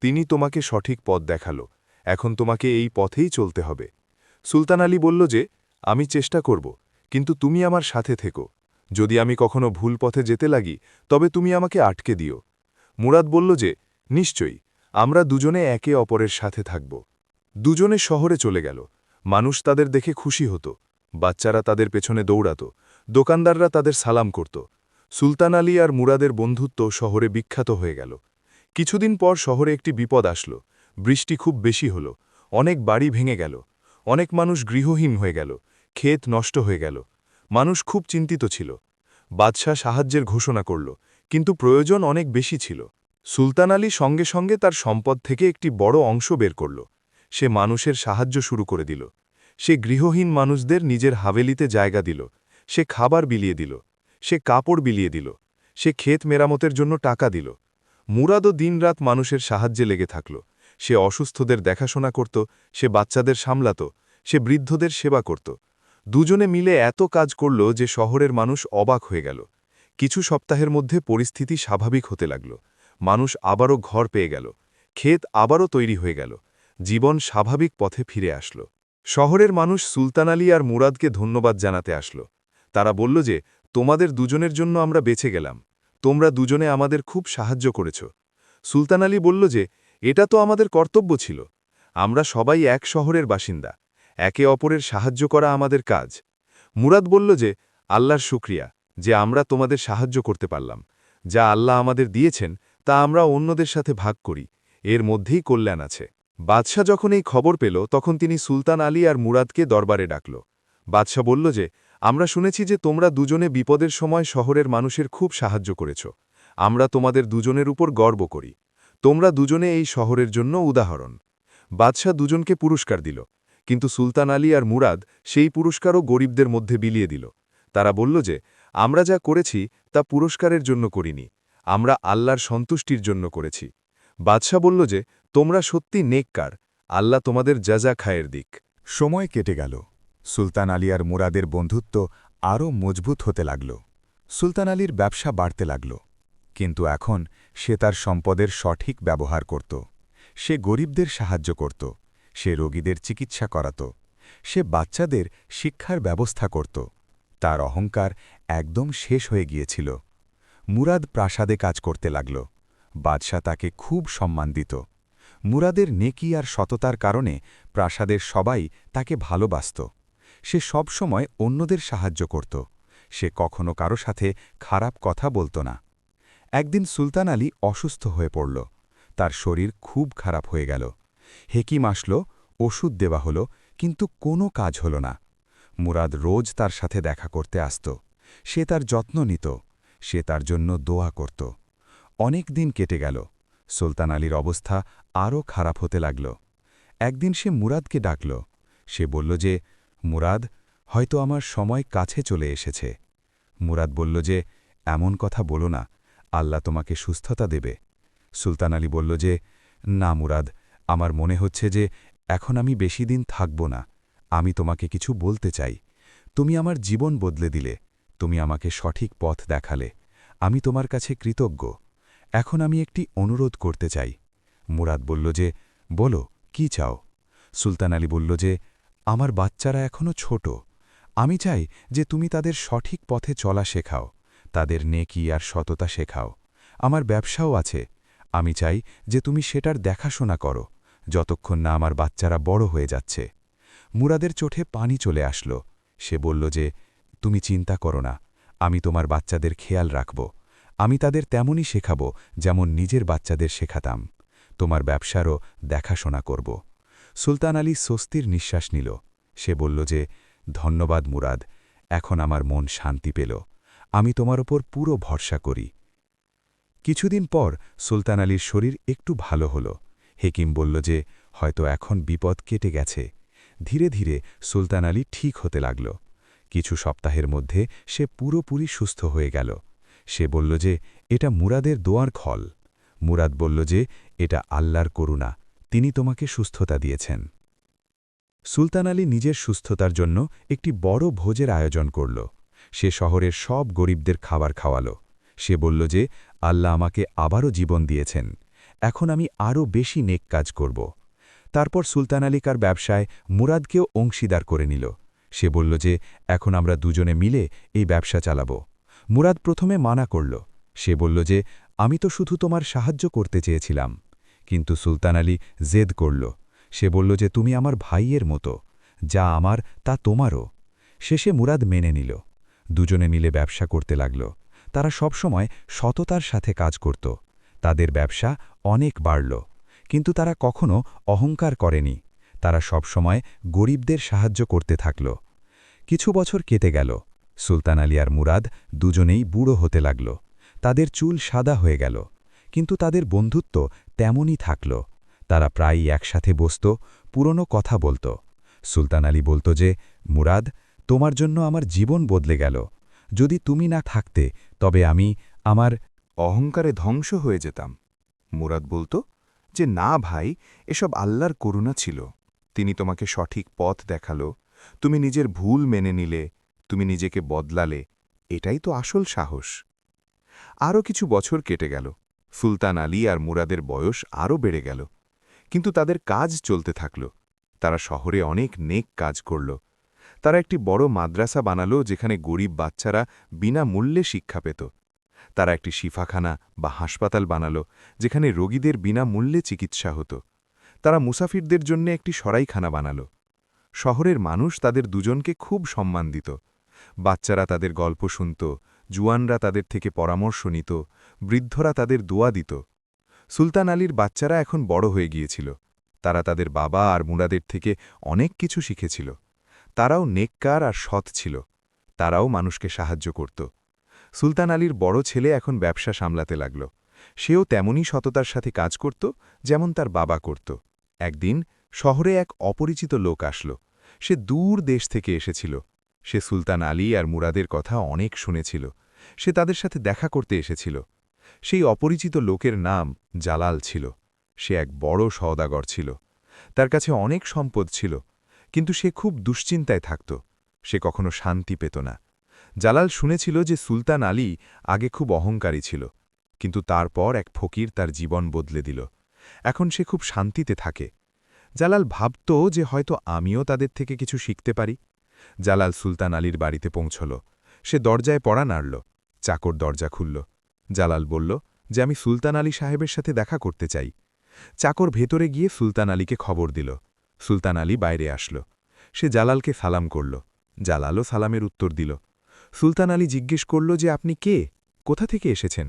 তিনি তোমাকে সঠিক পথ দেখালো। এখন তোমাকে এই পথেই চলতে হবে। সুলতান আলী বলল যে, আমি চেষ্টা করব, কিন্তু তুমি আমার সাথে থেকো। যদি আমি কখনো ভুল পথে যেতে লাগি, তবে তুমি আমাকে আটকে দিও। মুরাদ বলল যে, নিশ্চয়ই, আমরা দুজনে একে অপরের সাথে থাকব। দুজনে শহরে চলে গেল। মানুষ তাদের দেখে খুশি হতো। বাচ্চারা তাদের পেছনে দৌড়াত। দোকানদাররা তাদের সালাম করত। সুলতান আলী আর মুরাদের বন্ধুত্ব শহরে বিখ্যাত হয়ে গেল। কিছুদিন পর শহরে একটি বিপদ আসলো। বৃষ্টি খুব বেশি হল। অনেক বাড়ি ভেঙে গেল। অনেক মানুষ গৃহহীন হয়ে গেল। ক্ষেত নষ্ট হয়ে গেল। মানুষ খুব চিন্তিত ছিল। বাদশাহ সাহায্যের ঘোষণা করল, কিন্তু প্রয়োজন অনেক বেশি ছিল। সুলতান আলী সঙ্গে সঙ্গে তার সম্পদ থেকে একটি বড় অংশ বের করল। সে মানুষের সাহায্য শুরু করে দিল। সে গৃহহীন মানুষদের নিজের হাভেলিতে জায়গা দিল। সে খাবার বিলিয়ে দিল। সে কাপড় বিলিয়ে দিল। সে ক্ষেত মেরামতের জন্য টাকা দিল। মুরাদও দিনরাত মানুষের সাহায্যে লেগে থাকল। সে অসুস্থদের দেখাশোনা করত, সে বাচ্চাদের সামলাত, সে বৃদ্ধদের সেবা করত। দুজনে মিলে এত কাজ করল যে শহরের মানুষ অবাক হয়ে গেল। কিছু সপ্তাহের মধ্যে পরিস্থিতি স্বাভাবিক হতে লাগল। মানুষ আবারও ঘর পেয়ে গেল, ক্ষেত আবারও তৈরি হয়ে গেল, জীবন স্বাভাবিক পথে ফিরে আসল। শহরের মানুষ সুলতান আলী আর মুরাদকে ধন্যবাদ জানাতে আসল। তারা বলল যে, তোমাদের দুজনের জন্য আমরা বেঁচে গেলাম, তোমরা দুজনে আমাদের খুব সাহায্য করেছ। সুলতান আলী বলল যে, এটা তো আমাদের কর্তব্য ছিল। আমরা সবাই এক শহরের বাসিন্দা, একে অপরের সাহায্য করা আমাদের কাজ। মুরাদ বলল যে, আল্লাহর শুকরিয়া যে আমরা তোমাদের সাহায্য করতে পারলাম। যা আল্লাহ আমাদের দিয়েছেন তা আমরা অন্যদের সাথে ভাগ করি, এর মধ্যেই কল্যাণ আছে। বাদশাহ যখন এই খবর পেল তখন তিনি সুলতান আলী আর মুরাদকে দরবারে ডাকল। বাদশাহ বলল যে, আমরা শুনেছি যে তোমরা দুজনে বিপদের সময় শহরের মানুষের খুব সাহায্য করেছ। আমরা তোমাদের দুজনের উপর গর্ব করি। তোমরা দুজনে এই শহরের জন্য উদাহরণ। বাদশাহ দুজনকে পুরস্কার দিল, কিন্তু সুলতান আলী আর মুরাদ সেই পুরস্কারও গরিবদের মধ্যে বিলিয়ে দিল। তারা বলল যে, আমরা যা করেছি তা পুরস্কারের জন্য করিনি, আমরা আল্লাহর সন্তুষ্টির জন্য করেছি। বাদশাহ বলল যে, তোমরা সত্যি নেককার, আল্লাহ তোমাদের জাজা খায়ের দিক। সময় কেটে গেল। সুলতান আলী আর মুরাদের বন্ধুত্ব আরও মজবুত হতে লাগল। সুলতান আলীর ব্যবসা বাড়তে লাগল, কিন্তু এখন সে তার সম্পদের সঠিক ব্যবহার করত। সে গরিবদের সাহায্য করত, সে রোগীদের চিকিৎসা করাত, সে বাচ্চাদের শিক্ষার ব্যবস্থা করত। তার অহংকার একদম শেষ হয়ে গিয়েছিল। মুরাদ প্রাসাদে কাজ করতে লাগল। বাদশাহ তাকে খুব সম্মান দিত। মুরাদের নেকি আর সততার কারণে প্রাসাদের সবাই তাকে ভালোবাসত। সে সবসময় অন্যদের সাহায্য করত। সে কখনো কারো সাথে খারাপ কথা বলত না। একদিন সুলতান আলী অসুস্থ হয়ে পড়ল। তার শরীর খুব খারাপ হয়ে গেল। হেকিম আসল, ওষুধ দেওয়া হল, কিন্তু কোনো কাজ হল না। মুরাদ রোজ তার সাথে দেখা করতে আসত। সে তার যত্ন নিত, সে তার জন্য দোয়া করত। অনেক দিন কেটে গেল। সুলতান আলীর অবস্থা আরও খারাপ হতে লাগল। একদিন সে মুরাদকে ডাকল। সে বলল যে, মুরাদ, হয়তো আমার সময় কাছে চলে এসেছে। মুরাদ বলল যে, এমন কথা বলো না, আল্লাহ তোমাকে সুস্থতা দেবে। সুলতান আলী বলল যে, না মুরাদ, আমার মনে হচ্ছে যে এখন আমি বেশি দিন থাকব না। আমি তোমাকে কিছু বলতে চাই। তুমি আমার জীবন বদলে দিলে, তুমি আমাকে সঠিক পথ দেখালে। আমি তোমার কাছে কৃতজ্ঞ। এখন আমি একটি অনুরোধ করতে চাই। মুরাদ বলল যে, বলো, কি চাও? সুলতান আলী বলল যে, আমার বাচ্চারা এখনও ছোট। আমি চাই যে তুমি তাদের সঠিক পথে চলা শেখাও, তাদের নেকি আর সততা শেখাও। আমার ব্যবসাও আছে, আমি চাই যে তুমি সেটার দেখাশোনা করো, যতক্ষণ না আমার বাচ্চারা বড় হয়ে যাচ্ছে। মুরাদের চোখে পানি চলে আসল। সে বলল যে, তুমি চিন্তা করো না, আমি তোমার বাচ্চাদের খেয়াল রাখব। আমি তাদের তেমনই শেখাব যেমন নিজের বাচ্চাদের শেখাতাম। তোমার ব্যবসারও দেখাশোনা করব। সুলতান আলী স্বস্তির নিঃশ্বাস নিল। সে বলল যে, ধন্যবাদ মুরাদ, এখন আমার মন শান্তি পেল। আমি তোমার ওপর পুরো ভরসা করি। কিছুদিন পর সুলতান আলীর শরীর একটু ভালো হল। হেকিম বলল যে, হয়তো এখন বিপদ কেটে গেছে। ধীরে ধীরে সুলতান আলী ঠিক হতে লাগল। কিছু সপ্তাহের মধ্যে সে পুরোপুরি সুস্থ হয়ে গেল। সে বলল যে, এটা মুরাদের দোয়ার ফল। মুরাদ বলল যে, এটা আল্লাহর করুণা, তিনি তোমাকে সুস্থতা দিয়েছেন। সুলতান আলী নিজের সুস্থতার জন্য একটি বড় ভোজের আয়োজন করল। সে শহরের সব গরিবদের খাবার খাওয়াল। সে বলল যে, আল্লাহ আমাকে আবারও জীবন দিয়েছেন, এখন আমি আরও বেশি নেক কাজ করব। তারপর সুলতান আলীকার ব্যবসায় মুরাদকেও অংশীদার করে নিল। সে বলল যে, এখন আমরা দুজনে মিলে এই ব্যবসা চালাব। মুরাদ প্রথমে মানা করল। সে বলল যে, আমি তো শুধু তোমার সাহায্য করতে চেয়েছিলাম। কিন্তু সুলতান আলী জেদ করল। সে বলল যে, তুমি আমার ভাইয়ের মতো, যা আমার তা তোমারও। শেষে মুরাদ মেনে নিল। দুজনে মিলে ব্যবসা করতে লাগল। তারা সবসময় সততার সাথে কাজ করত। তাদের ব্যবসা অনেক বাড়ল, কিন্তু তারা কখনো অহংকার করেনি। তারা সবসময় গরিবদের সাহায্য করতে থাকল। কিছু বছর কেটে গেল। সুলতান আলী আর মুরাদ দুজনেই বুড়ো হতে লাগল। তাদের চুল সাদা হয়ে গেল, কিন্তু তাদের বন্ধুত্ব তেমনই থাকল। তারা প্রায়ই একসাথে বসত, পুরনো কথা বলত। সুলতান আলী বলত যে, মুরাদ, তোমার জন্য আমার জীবন বদলে গেল। যদি তুমি না থাকতে তবে আমি আমার অহংকারে ধ্বংস হয়ে যেতাম। মুরাদ বলত, যে না ভাই, এসব আল্লাহর করুণা ছিল। তিনি তোমাকে সঠিক পথ দেখালো, তুমি নিজের ভুল মেনে নিলে, তুমি নিজেকে বদলালে, এটাই তো আসল সাহস। আরও কিছু বছর কেটে গেল। সুলতান আলী আর মুরাদের বয়স আরও বেড়ে গেল, কিন্তু তাদের কাজ চলতে থাকল। তারা শহরে অনেক নেক কাজ করল। তারা একটি বড় মাদ্রাসা বানালো যেখানে গরিব বাচ্চারা বিনামূল্যে শিক্ষা পেত। তারা একটি শিফাখানা বা হাসপাতাল বানালো যেখানে রোগীদের বিনামূল্যে চিকিৎসা হতো। তারা মুসাফিরদের জন্য একটি সরাইখানা বানালো। শহরের মানুষ তাদের দুজনকে খুব সম্মান দিত। বাচ্চারা তাদের গল্প শুনত, জুয়ানরা তাদের থেকে পরামর্শ নিত, বৃদ্ধরা তাদের দোয়া দিত। সুলতান আলীর বাচ্চারা এখন বড় হয়ে গিয়েছিল। তারা তাদের বাবা আর মুরাদের থেকে অনেক কিছু শিখেছিল। তারাও নেককার আর সৎ ছিল। তারাও মানুষকে সাহায্য করত। সুলতান আলীর বড় ছেলে এখন ব্যবসা সামলাতে লাগল। সেও তেমনই সততার সাথে কাজ করত যেমন তার বাবা করত। একদিন শহরে এক অপরিচিত লোক আসল। সে দূর দেশ থেকে এসেছিল। সে সুলতান আলী আর মুরাদের কথা অনেক শুনেছিল। সে তাদের সাথে দেখা করতে এসেছিল। সেই অপরিচিত লোকের নাম জালাল ছিল। সে এক বড় সওদাগর ছিল। তার কাছে অনেক সম্পদ ছিল, কিন্তু সে খুব দুশ্চিন্তায় থাকত। সে কখনো শান্তি পেত না। জালাল শুনেছিল যে সুলতান আলী আগে খুব অহংকারী ছিল, কিন্তু তারপর এক ফকির তার জীবন বদলে দিল। এখন সে খুব শান্তিতে থাকে। জালাল ভাবত যে হয়তো আমিও তাদের থেকে কিছু শিখতে পারি। জালাল সুলতান আলীর বাড়িতে পৌঁছল। সে দরজায় পড়া নাড়ল। চাকর দরজা খুলল। জালাল বলল যে আমি সুলতান আলী সাহেবের সাথে দেখা করতে চাই। চাকর ভেতরে গিয়ে সুলতান আলীকে খবর দিল। সুলতান আলী বাইরে আসল। সে জালালকে সালাম করল। জালালও সালামের উত্তর দিল। সুলতান আলী জিজ্ঞেস করল যে আপনি কে, কোথা থেকে এসেছেন?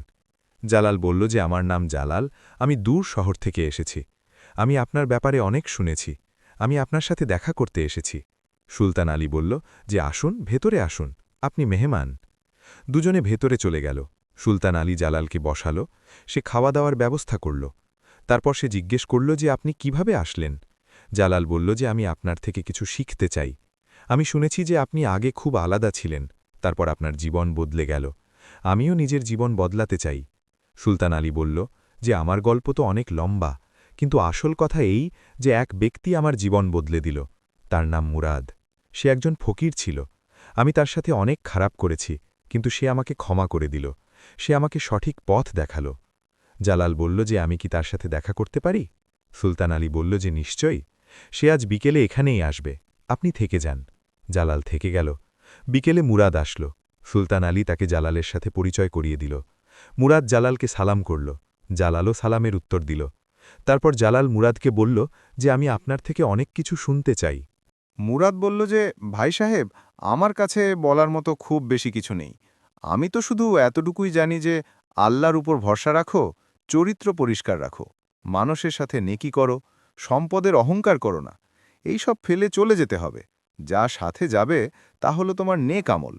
জালাল বলল যে আমার নাম জালাল, আমি দূর শহর থেকে এসেছি। আমি আপনার ব্যাপারে অনেক শুনেছি। আমি আপনার সাথে দেখা করতে এসেছি। সুলতান আলী বলল যে আসুন, ভেতরে আসুন, আপনি মেহমান। দুজনে ভেতরে চলে গেল। সুলতান আলী জালালকে বসালো। সে খাওয়া দাওয়ার ব্যবস্থা করল। তারপর সে জিজ্ঞেস করল যে আপনি কিভাবে আসলেন? জালাল বলল যে আমি আপনার থেকে কিছু শিখতে চাই। আমি শুনেছি যে আপনি আগে খুব আলাদা ছিলেন, তারপর আপনার জীবন বদলে গেল। আমিও নিজের জীবন বদলাতে চাই। সুলতান আলী বলল যে আমার গল্প তো অনেক লম্বা, কিন্তু আসল কথা এই যে এক ব্যক্তি আমার জীবন বদলে দিল। তার নাম মুরাদ। সে একজন ফকির ছিল। আমি তার সাথে অনেক খারাপ করেছি, কিন্তু সে আমাকে ক্ষমা করে দিল। সে আমাকে সঠিক পথ দেখালো। জালাল বলল যে আমি কি তার সাথে দেখা করতে পারি? সুলতান আলী বলল যে নিশ্চয়ই। সে আজ বিকেলে এখানেই আসবে, আপনি থেকে যান। জালাল থেকে গেল। বিকেলে মুরাদ আসল। সুলতান আলী তাকে জালালের সাথে পরিচয় করিয়ে দিল। মুরাদ জালালকে সালাম করল। জালালও সালামের উত্তর দিল। তারপর জালাল মুরাদকে বলল যে আমি আপনার থেকে অনেক কিছু শুনতে চাই। মুরাদ বলল যে ভাই সাহেব, আমার কাছে বলার মতো খুব বেশি কিছু নেই। আমি তো শুধু এতটুকুই জানি যে আল্লাহর উপর ভরসা রাখো, চরিত্র পরিষ্কার রাখো, মানুষের সাথে নেকি করো, সম্পদের অহংকার করো না। এই সব ফেলে চলে যেতে হবে। যা সাথে যাবে তা হলো তোমার নেক আমল।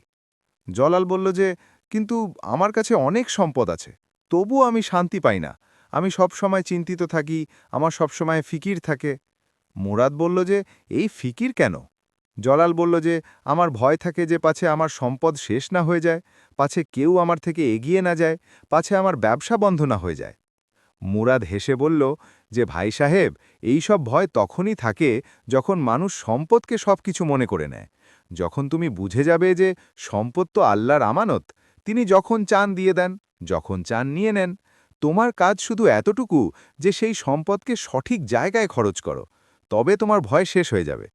জলাল বলল যে কিন্তু আমার কাছে অনেক সম্পদ আছে, তবুও আমি শান্তি পাই না। আমি সব সময় চিন্তিত থাকি, আমার সবসময় ফিকির থাকে। মুরাদ বলল যে এই ফিকির কেন? জলাল বলল যে আমার ভয় থাকে যে পাছে আমার সম্পদ শেষ না হয়ে যায়, পাছে কেউ আমার থেকে এগিয়ে না যায়, পাছে আমার ব্যবসা বন্ধ না হয়ে যায়। মুরাদ হেসে বলল যে ভাই সাহেব, এই সব ভয় তখনই থাকে যখন মানুষ সম্পদকে সবকিছু মনে করে নেয়। যখন তুমি বুঝে যাবে যে সম্পদ তো আল্লাহর আমানত, তিনি যখন চান দিয়ে দেন, যখন চান নিয়ে নেন। তোমার কাজ শুধু এতটুকু যে সেই সম্পদকে সঠিক জায়গায় খরচ করো, তবে তোমার ভয় শেষ হয়ে যাবে।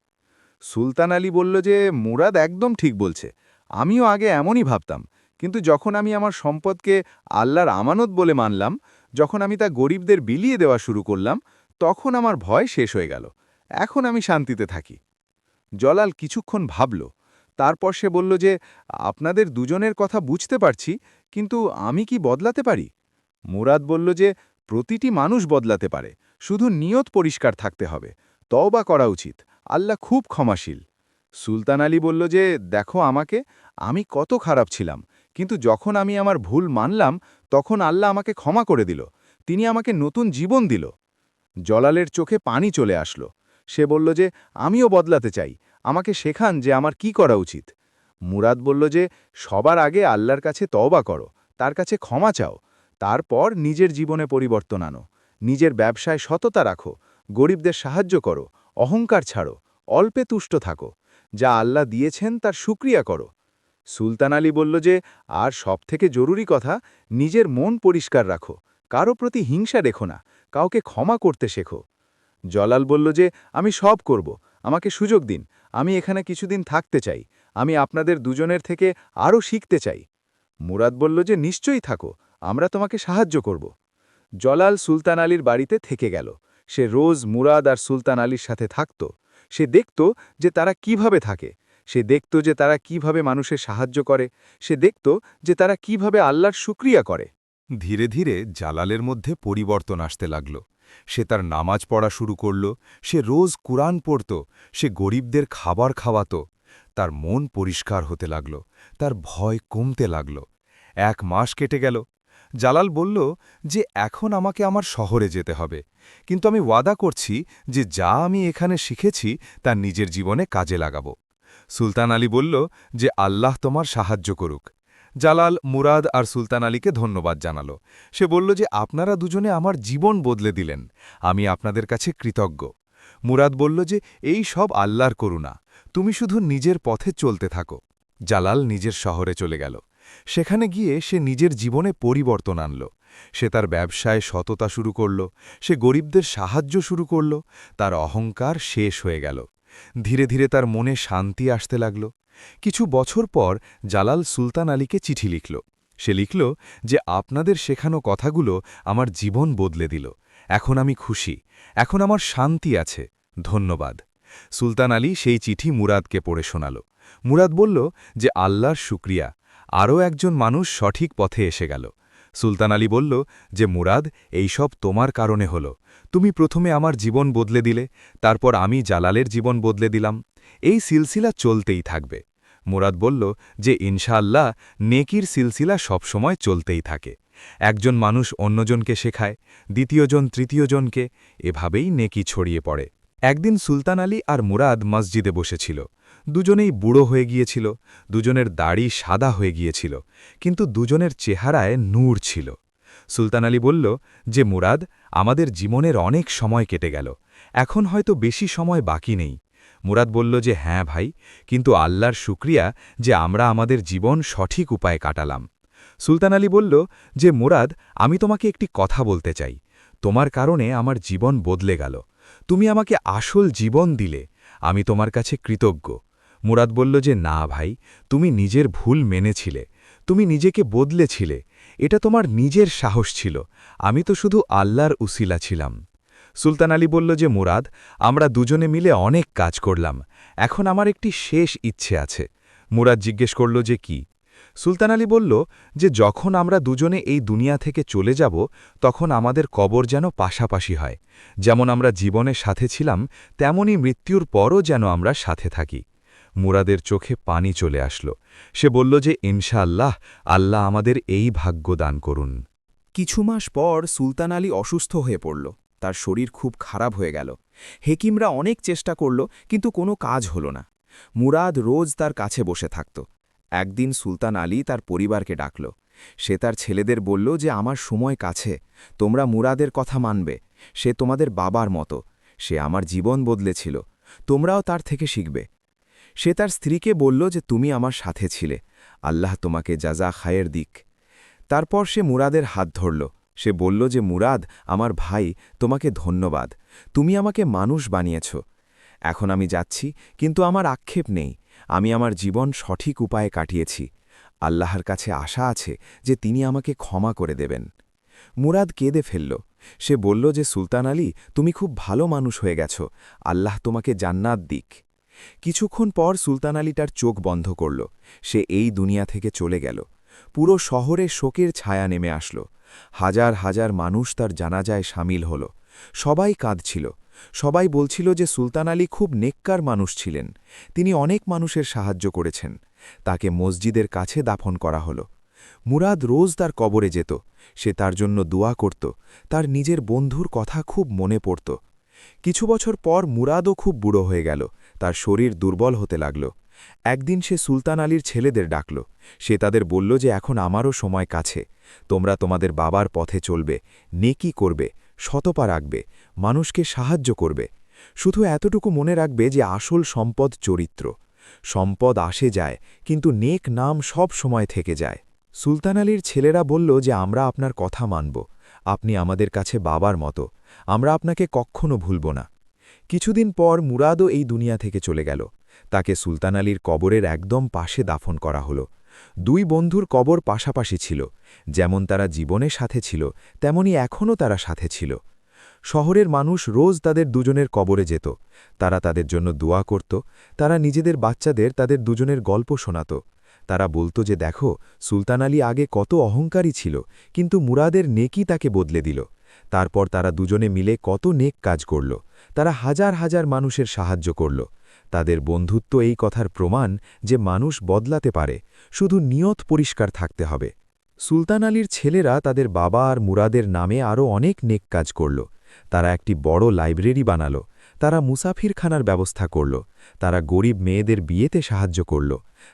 সুলতান আলী বলল যে মুরাদ একদম ঠিক বলছে। আমিও আগে এমনই ভাবতাম, কিন্তু যখন আমি আমার সম্পদকে আল্লাহর আমানত বলে মানলাম, যখন আমি তা গরিবদের বিলিয়ে দেওয়া শুরু করলাম, তখন আমার ভয় শেষ হয়ে গেল। এখন আমি শান্তিতে থাকি। জলাল কিছুক্ষণ ভাবল। তারপর সে বলল যে আপনাদের দুজনের কথা বুঝতে পারছি, কিন্তু আমি কি বদলাতে পারি? মুরাদ বলল যে প্রতিটি মানুষ বদলাতে পারে, শুধু নিয়ত পরিষ্কার থাকতে হবে, তওবা করা উচিত। আল্লাহ খুব ক্ষমাশীল। সুলতান আলী বলল যে দেখো আমাকে, আমি কত খারাপ ছিলাম, কিন্তু যখন আমি আমার ভুল মানলাম, তখন আল্লাহ আমাকে ক্ষমা করে দিল। তিনি আমাকে নতুন জীবন দিল। জলালের চোখে পানি চলে আসলো। সে বলল যে আমিও বদলাতে চাই, আমাকে শেখান যে আমার কি করা উচিত। মুরাদ বলল যে সবার আগে আল্লাহর কাছে তওবা করো, তার কাছে ক্ষমা চাও, তারপর নিজের জীবনে পরিবর্তন আনো। নিজের ব্যবসায় সততা রাখো, গরিবদের সাহায্য করো, অহংকার ছাড়ো, অল্পে তুষ্ট থাকো, যা আল্লাহ দিয়েছেন তার শুকরিয়া করো। সুলতান আলী বলল যে, আর সবথেকে জরুরি কথা, নিজের মন পরিষ্কার রাখো, কারো প্রতি হিংসা রেখো না, কাউকে ক্ষমা করতে শেখো। জলাল বলল যে, আমি সব করব, আমাকে সুযোগ দিন, আমি এখানে কিছুদিন থাকতে চাই, আমি আপনাদের দুজনের থেকে আরও শিখতে চাই। মুরাদ বলল যে, নিশ্চয়ই থাকো, আমরা তোমাকে সাহায্য করব। জলাল সুলতান আলীর বাড়িতে থেকে গেল। সে রোজ মুরাদ আর সুলতান আলীর সাথে থাকত। সে দেখত যে তারা কিভাবে থাকে, সে দেখত যে তারা কিভাবে মানুষের সাহায্য করে, সে দেখত যে তারা কিভাবে আল্লাহর শুকরিয়া করে। ধীরে ধীরে জালালের মধ্যে পরিবর্তন আসতে লাগল। সে তার নামাজ পড়া শুরু করল, সে রোজ কুরআন পড়ত, সে গরিবদের খাবার খাওয়াত। তার মন পরিষ্কার হতে লাগল, তার ভয় কমতে লাগল। 1 মাস কেটে গেল। জালাল বলল যে এখন আমাকে আমার শহরে যেতে হবে, কিন্তু আমি ওয়াদা করছি যে যা আমি এখানে শিখেছি তা নিজের জীবনে কাজে লাগাব। সুলতান আলী বলল যে আল্লাহ তোমার সাহায্য করুক। জালাল মুরাদ আর সুলতান আলীকে ধন্যবাদ জানালো। সে বলল যে আপনারা দুজনে আমার জীবন বদলে দিলেন, আমি আপনাদের কাছে কৃতজ্ঞ। মুরাদ বলল যে এই সব আল্লাহর করুণা, তুমি শুধু নিজের পথে চলতে থাকো। জালাল নিজের শহরে চলে গেল। সেখানে গিয়ে সে নিজের জীবনে পরিবর্তন আনল। সে তার ব্যবসায় সততা শুরু করল, সে গরিবদের সাহায্য শুরু করল, তার অহংকার শেষ হয়ে গেল। ধীরে ধীরে তার মনে শান্তি আসতে লাগল। কিছু বছর পর জালাল সুলতান আলীকে চিঠি লিখল। সে লিখল যে আপনাদের শেখানো কথাগুলো আমার জীবন বদলে দিল, এখন আমি খুশি, এখন আমার শান্তি আছে, ধন্যবাদ। সুলতান আলী সেই চিঠি মুরাদকে পড়ে শোনাল। মুরাদ বলল যে আল্লাহর শুকরিয়া, আরও একজন মানুষ সঠিক পথে এসে গেল। সুলতান আলী বলল যে মুরাদ, এইসব তোমার কারণে হল, তুমি প্রথমে আমার জীবন বদলে দিলে, তারপর আমি জালালের জীবন বদলে দিলাম, এই সিলসিলা চলতেই থাকবে। মুরাদ বলল যে ইনশাআল্লাহ নেকির সিলসিলা সবসময় চলতেই থাকে, একজন মানুষ অন্যজনকে শেখায়, দ্বিতীয়জন তৃতীয়জনকে, এভাবেই নেকি ছড়িয়ে পড়ে। একদিন সুলতান আলী আর মুরাদ মসজিদে বসেছিল। দুজনেই বুড়ো হয়ে গিয়েছিল, দুজনের দাড়ি সাদা হয়ে গিয়েছিল, কিন্তু দুজনের চেহারায় নূর ছিল। সুলতান আলী বলল যে মুরাদ, আমাদের জীবনের অনেক সময় কেটে গেল, এখন হয়তো বেশি সময় বাকি নেই। মুরাদ বলল যে হ্যাঁ ভাই, কিন্তু আল্লাহর শুকরিয়া যে আমরা আমাদের জীবন সঠিক উপায়ে কাটালাম। সুলতান আলী বলল যে মুরাদ, আমি তোমাকে একটি কথা বলতে চাই, তোমার কারণে আমার জীবন বদলে গেল, তুমি আমাকে আসল জীবন দিলে, আমি তোমার কাছে কৃতজ্ঞ। মুরাদ বলল যে না ভাই, তুমি নিজের ভুল মেনেছিলে, তুমি নিজেকে বদলেছিলে, এটা তোমার নিজের সাহস ছিল, আমি তো শুধু আল্লাহর উসিলা ছিলাম। সুলতান আলী বলল যে মুরাদ, আমরা দুজনে মিলে অনেক কাজ করলাম, এখন আমার একটি শেষ ইচ্ছে আছে। মুরাদ জিজ্ঞেস করল যে কি? সুলতান আলী বলল যে যখন আমরা দুজনে এই দুনিয়া থেকে চলে যাব তখন আমাদের কবর যেন পাশাপাশি হয়, যেমন আমরা জীবনের সাথে ছিলাম তেমনি মৃত্যুর পরও যেন আমরা সাথে থাকি। মুরাদের চোখে পানি চলে আসলো। সে বলল যে ইনশাআল্লাহ, আল্লাহ আমাদের এই ভাগ্য দান করুন। কিছু মাস পর সুলতান আলী অসুস্থ হয়ে পড়ল, তার শরীর খুব খারাপ হয়ে গেল। হেকিমরা অনেক চেষ্টা করল, কিন্তু কোনো কাজ হল না। মুরাদ রোজ তার কাছে বসে থাকত। একদিন সুলতান আলী তার পরিবারকে ডাকল। সে তার ছেলেদের বলল যে আমার সময় কাছে, তোমরা মুরাদের কথা মানবে, সে তোমাদের বাবার মতো, সে আমার জীবন বদলেছিল, তোমরাও তার থেকে শিখবে। সে তার স্ত্রীকে বলল যে তুমি আমার সাথে ছিলে, আল্লাহ তোমাকে জাযা খায়ের দিক। তারপর সে মুরাদের হাত ধরল। সে বলল যে মুরাদ, আমার ভাই, তোমাকে ধন্যবাদ, তুমি আমাকে মানুষ বানিয়েছ। এখন আমি যাচ্ছি, কিন্তু আমার আক্ষেপ নেই, আমি আমার জীবন সঠিক উপায়ে কাটিয়েছি। আল্লাহর কাছে আশা আছে যে তিনি আমাকে ক্ষমা করে দেবেন। মুরাদ কেঁদে ফেলল। সে বলল যে সুলতান আলী, তুমি খুব ভালো মানুষ হয়ে গেছ, আল্লাহ তোমাকে জান্নাত দিক। কিছুক্ষণ পর সুলতান আলী তার চোখ বন্ধ করল। সে এই দুনিয়া থেকে চলে গেল। পুরো শহরে শোকের ছায়া নেমে আসল। হাজার হাজার মানুষ তার জানাজায় সামিল হল। সবাই কাঁদছিল। সবাই বলছিল যে সুলতান আলী খুব নেককার মানুষ ছিলেন, তিনি অনেক মানুষের সাহায্য করেছেন। তাকে মসজিদের কাছে দাফন করা হল। মুরাদ রোজ তার কবরে যেত, সে তার জন্য দোয়া করত, তার নিজের বন্ধুর কথা খুব মনে পড়ত। কিছু বছর পর মুরাদও খুব বুড়ো হয়ে গেল, তার শরীর দুর্বল হতে লাগল। একদিন সে সুলতান আলীর ছেলেদের ডাকল। সে তাদের বলল যে এখন আমারও সময় কাছে, তোমরা তোমাদের বাবার পথে চলবে, নেকি করবে, সতপা রাখবে, মানুষকে সাহায্য করবে। শুধু এতটুকু মনে রাখবে যে আসল সম্পদ চরিত্র। সম্পদ আসে যায়, কিন্তু নেক নাম সব সময় থেকে যায়। সুলতান আলীর ছেলেরা বলল যে আমরা আপনার কথা মানব, আপনি আমাদের কাছে বাবার মতো, আমরা আপনাকে কখনো ভুলব না। কিছুদিন পর মুরাদও এই দুনিয়া থেকে চলে গেল। তাকে সুলতান আলীর কবরের একদম পাশে দাফন করা হলো। দুই বন্ধুর কবর পাশাপাশি ছিল, যেমন তারা জীবনের সাথে ছিল তেমনি এখনও তারা সাথে ছিল। শহরের মানুষ রোজ তাদের দুজনের কবরে যেত, তারা তাদের জন্য দোয়া করত, তারা নিজেদের বাচ্চাদের তাদের দুজনের গল্প শোনাত। তারা বলতো যে দেখো, সুলতান আলী আগে কত অহংকারী ছিল, কিন্তু মুরাদের নেকি তাকে বদলে দিল। তারপর তারা দুজনে মিলে কত নেক কাজ করল, তারা হাজার হাজার মানুষের সাহায্য করল। তাদের বন্ধুত্ব এই কথার প্রমাণ যে মানুষ বদলাতে পারে, শুধু নিয়ত পরিষ্কার থাকতে হবে। সুলতান আলীর ছেলেরা তাদের বাবা আর মুরাদের নামে আরও অনেক নেক কাজ করল। তারা একটি বড় লাইব্রেরি বানাল, তারা মুসাফিরখানার ব্যবস্থা করল, তারা গরিব মেয়েদের বিয়েতে সাহায্য করল,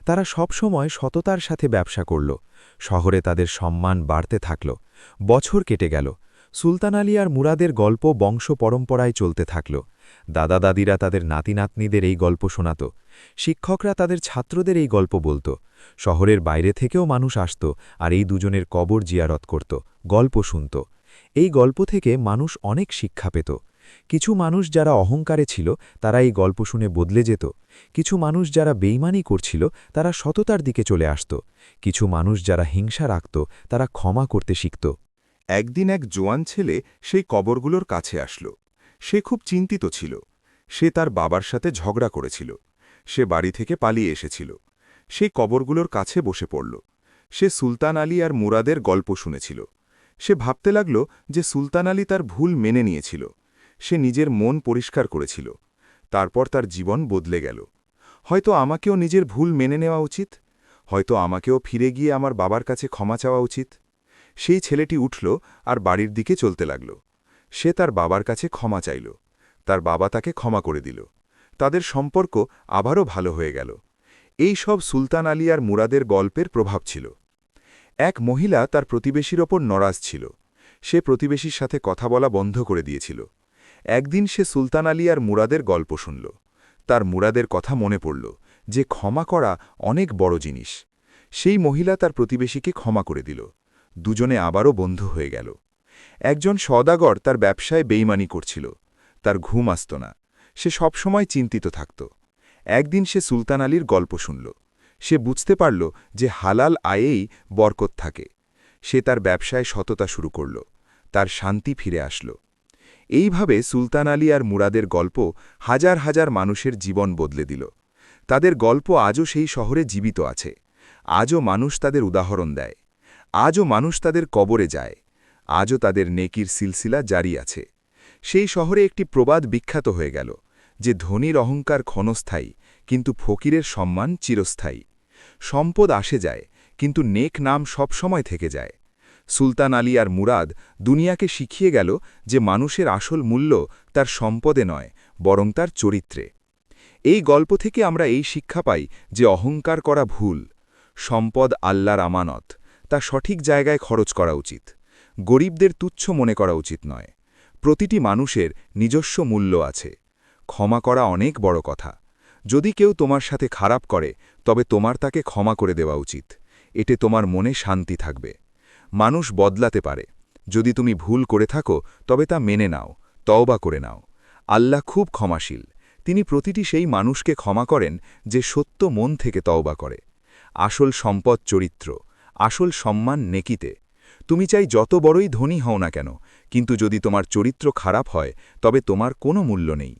তারা সবসময় সততার সাথে ব্যবসা করল। শহরে তাদের সম্মান বাড়তে থাকল। বছর কেটে গেল। সুলতান আলী আর মুরাদের গল্প বংশ পরম্পরায় চলতে থাকল। দাদা দাদিরা তাদের নাতি নাতনিদের এই গল্প শোনাত, শিক্ষকরা তাদের ছাত্রদের এই গল্প বলত, শহরের বাইরে থেকেও মানুষ আসত আর এই দুজনের কবর জিয়ারত করত, গল্প শুনত। এই গল্প থেকে মানুষ অনেক শিক্ষা পেত। কিছু মানুষ যারা অহংকারে ছিল তারা এই গল্প শুনে বদলে যেত, কিছু মানুষ যারা বেইমানি করছিল তারা সততার দিকে চলে আসত, কিছু মানুষ যারা হিংসা রাখত তারা ক্ষমা করতে শিখত। একদিন এক জোয়ান ছেলে সেই কবরগুলোর কাছে আসল। সে খুব চিন্তিত ছিল। সে তার বাবার সাথে ঝগড়া করেছিল। সে বাড়ি থেকে পালিয়ে এসেছিল। সেই কবরগুলোর কাছে বসে পড়ল। সে সুলতান আলী আর মুরাদের গল্প শুনেছিল। সে ভাবতে লাগল যে সুলতান আলী তার ভুল মেনে নিয়েছিল। সে নিজের মন পরিষ্কার করেছিল। তারপর তার জীবন বদলে গেল। হয়তো আমাকেও নিজের ভুল মেনে নেওয়া উচিত, হয়তো আমাকেও ফিরে গিয়ে আমার বাবার কাছে ক্ষমা চাওয়া উচিত। সেই ছেলেটি উঠল আর বাড়ির দিকে চলতে লাগল। সে তার বাবার কাছে ক্ষমা চাইল। তার বাবা তাকে ক্ষমা করে দিল। তাদের সম্পর্ক আবারও ভালো হয়ে গেল। এই সব সুলতান আলী আর মুরাদের গল্পের প্রভাব ছিল। এক মহিলা তার প্রতিবেশীর ওপর নারাজ ছিল। সে প্রতিবেশীর সাথে কথা বলা বন্ধ করে দিয়েছিল। একদিন সে সুলতান আলী আর মুরাদের গল্প শুনল। তার মুরাদের কথা মনে পড়ল যে ক্ষমা করা অনেক বড় জিনিস। সেই মহিলা তার প্রতিবেশীকে ক্ষমা করে দিল। দুজনে আবারও বন্ধু হয়ে গেল। একজন সওদাগর তার ব্যবসায় বেইমানি করছিল। তার ঘুম আসত না। সে সবসময় চিন্তিত থাকত। একদিন সে সুলতান আলীর গল্প শুনল। সে বুঝতে পারল যে হালাল আয়েই বরকত থাকে। সে তার ব্যবসায় সততা শুরু করল। তার শান্তি ফিরে আসল। এইভাবে সুলতান আলী আর মুরাদের গল্প হাজার হাজার মানুষের জীবন বদলে দিল। তাদের গল্প আজও সেই শহরে জীবিত আছে। আজও মানুষ তাদের উদাহরণ দেয়। আজও মানুষ তাদের কবরে যায়। আজও তাদের নেকির সিলসিলা জারি আছে। সেই শহরে একটি প্রবাদ বিখ্যাত হয়ে গেল যে ধনীর অহংকার ক্ষণস্থায়ী, কিন্তু ফকিরের সম্মান চিরস্থায়ী। সম্পদ আসে যায়, কিন্তু নেক নাম সবসময় থেকে যায়। সুলতান আলী আর মুরাদ দুনিয়াকে শিখিয়ে গেল যে মানুষের আসল মূল্য তার সম্পদে নয়, বরং তার চরিত্রে। এই গল্প থেকে আমরা এই শিক্ষা পাই যে অহংকার করা ভুল। সম্পদ আল্লাহর আমানত, তা সঠিক জায়গায় খরচ করা উচিত। গরিবদের তুচ্ছ মনে করা উচিত নয়। প্রতিটি মানুষের নিজস্ব মূল্য আছে। ক্ষমা করা অনেক বড় কথা। যদি কেউ তোমার সাথে খারাপ করে, তবে তোমার তাকে ক্ষমা করে দেওয়া উচিত। এতে তোমার মনে শান্তি থাকবে। মানুষ বদলাতে পারে। যদি তুমি ভুল করে থাকো, তবে তা মেনে নাও, তওবা করে নাও। আল্লাহ খুব ক্ষমাশীল। তিনি প্রতিটি সেই মানুষকে ক্ষমা করেন যে সত্য মন থেকে তওবা করে। আসল সম্পদ চরিত্র, আসল সম্মান নেকিতে। তুমি চাই যত বড়ই ধনী হও না কেন, কিন্তু যদি তোমার চরিত্র খারাপ হয়, তবে তোমার কোনো মূল্য নেই।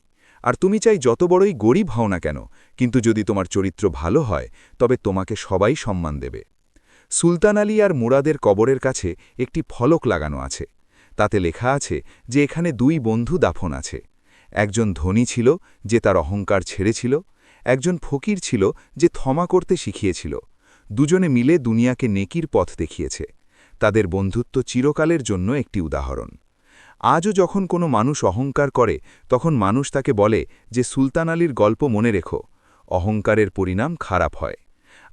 আর তুমি চাই যত বড়ই গরিব হও না কেন, কিন্তু যদি তোমার চরিত্র ভালো হয়, তবে তোমাকে সবাই সম্মান দেবে। সুলতান আলী আর মুরাদের কবরের কাছে একটি ফলক লাগানো আছে। তাতে লেখা আছে যে এখানে দুই বন্ধু দাফন আছে। একজন ধনী ছিল যে তার অহংকার ছেড়েছিল, একজন ফকির ছিল যে ক্ষমা করতে শিখিয়েছিল। দুজনে মিলে দুনিয়াকে নেকির পথ দেখিয়েছে। তাদের বন্ধুত্ব চিরকালের জন্য একটি উদাহরণ। আজও যখন কোনো মানুষ অহংকার করে, তখন মানুষ তাকে বলে যে সুলতান আলীর গল্প মনে রেখো, অহংকারের পরিণাম খারাপ হয়।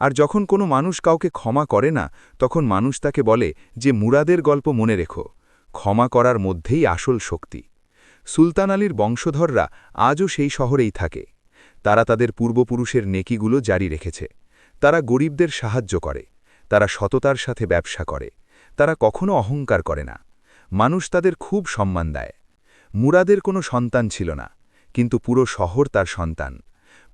আর যখন কোনো মানুষ কাউকে ক্ষমা করে না, তখন মানুষ তাকে বলে যে মুরাদের গল্প মনে রেখো, ক্ষমা করার মধ্যেই আসল শক্তি। সুলতান আলীর বংশধররা আজও সেই শহরেই থাকে। তারা তাদের পূর্বপুরুষের নেকিগুলো জারি রেখেছে। তারা গরিবদের সাহায্য করে, তারা সততার সাথে ব্যবসা করে, তারা কখনো অহংকার করে না। মানুষ তাদের খুব সম্মান দেয়। মুরাদের কোনো সন্তান ছিল না, কিন্তু পুরো শহর তার সন্তান।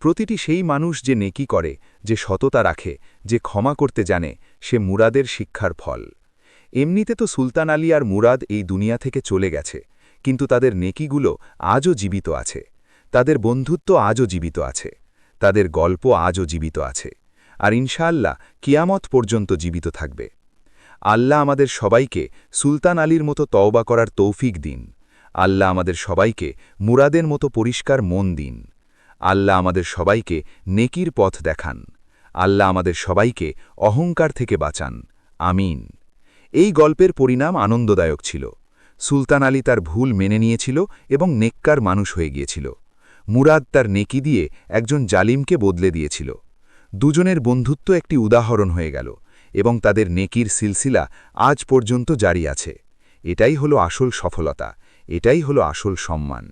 প্রতিটি সেই মানুষ যে নেকি করে, যে সততা রাখে, যে ক্ষমা করতে জানে, সে মুরাদের শিক্ষার ফল। এমনিতে তো সুলতান আলী আর মুরাদ এই দুনিয়া থেকে চলে গেছে, কিন্তু তাদের নেকিগুলো আজও জীবিত আছে। তাদের বন্ধুত্ব আজও জীবিত আছে, তাদের গল্প আজও জীবিত আছে, আর ইনশাআল্লাহ কিয়ামত পর্যন্ত জীবিত থাকবে। আল্লাহ আমাদের সবাইকে সুলতান আলীর মতো তওবা করার তৌফিক দিন। আল্লাহ আমাদের সবাইকে মুরাদের মতো পরিষ্কার মন দিন। আল্লাহ আমাদের সবাইকে নেকির পথ দেখান। আল্লাহ আমাদের সবাইকে অহংকার থেকে বাঁচান। আমিন। এই গল্পের পরিণাম আনন্দদায়ক ছিল। সুলতান আলী তার ভুল মেনে নিয়েছিল এবং নেককার মানুষ হয়ে গিয়েছিল। মুরাদ তার নেকি দিয়ে একজন জালিমকে বদলে দিয়েছিল। দুজনের বন্ধুত্ব একটি উদাহরণ হয়ে গেল, এবং তাদের নেকির সিলসিলা আজ পর্যন্ত জারি আছে। এটাই হলো আসল সফলতা, এটাই হলো আসল সম্মান।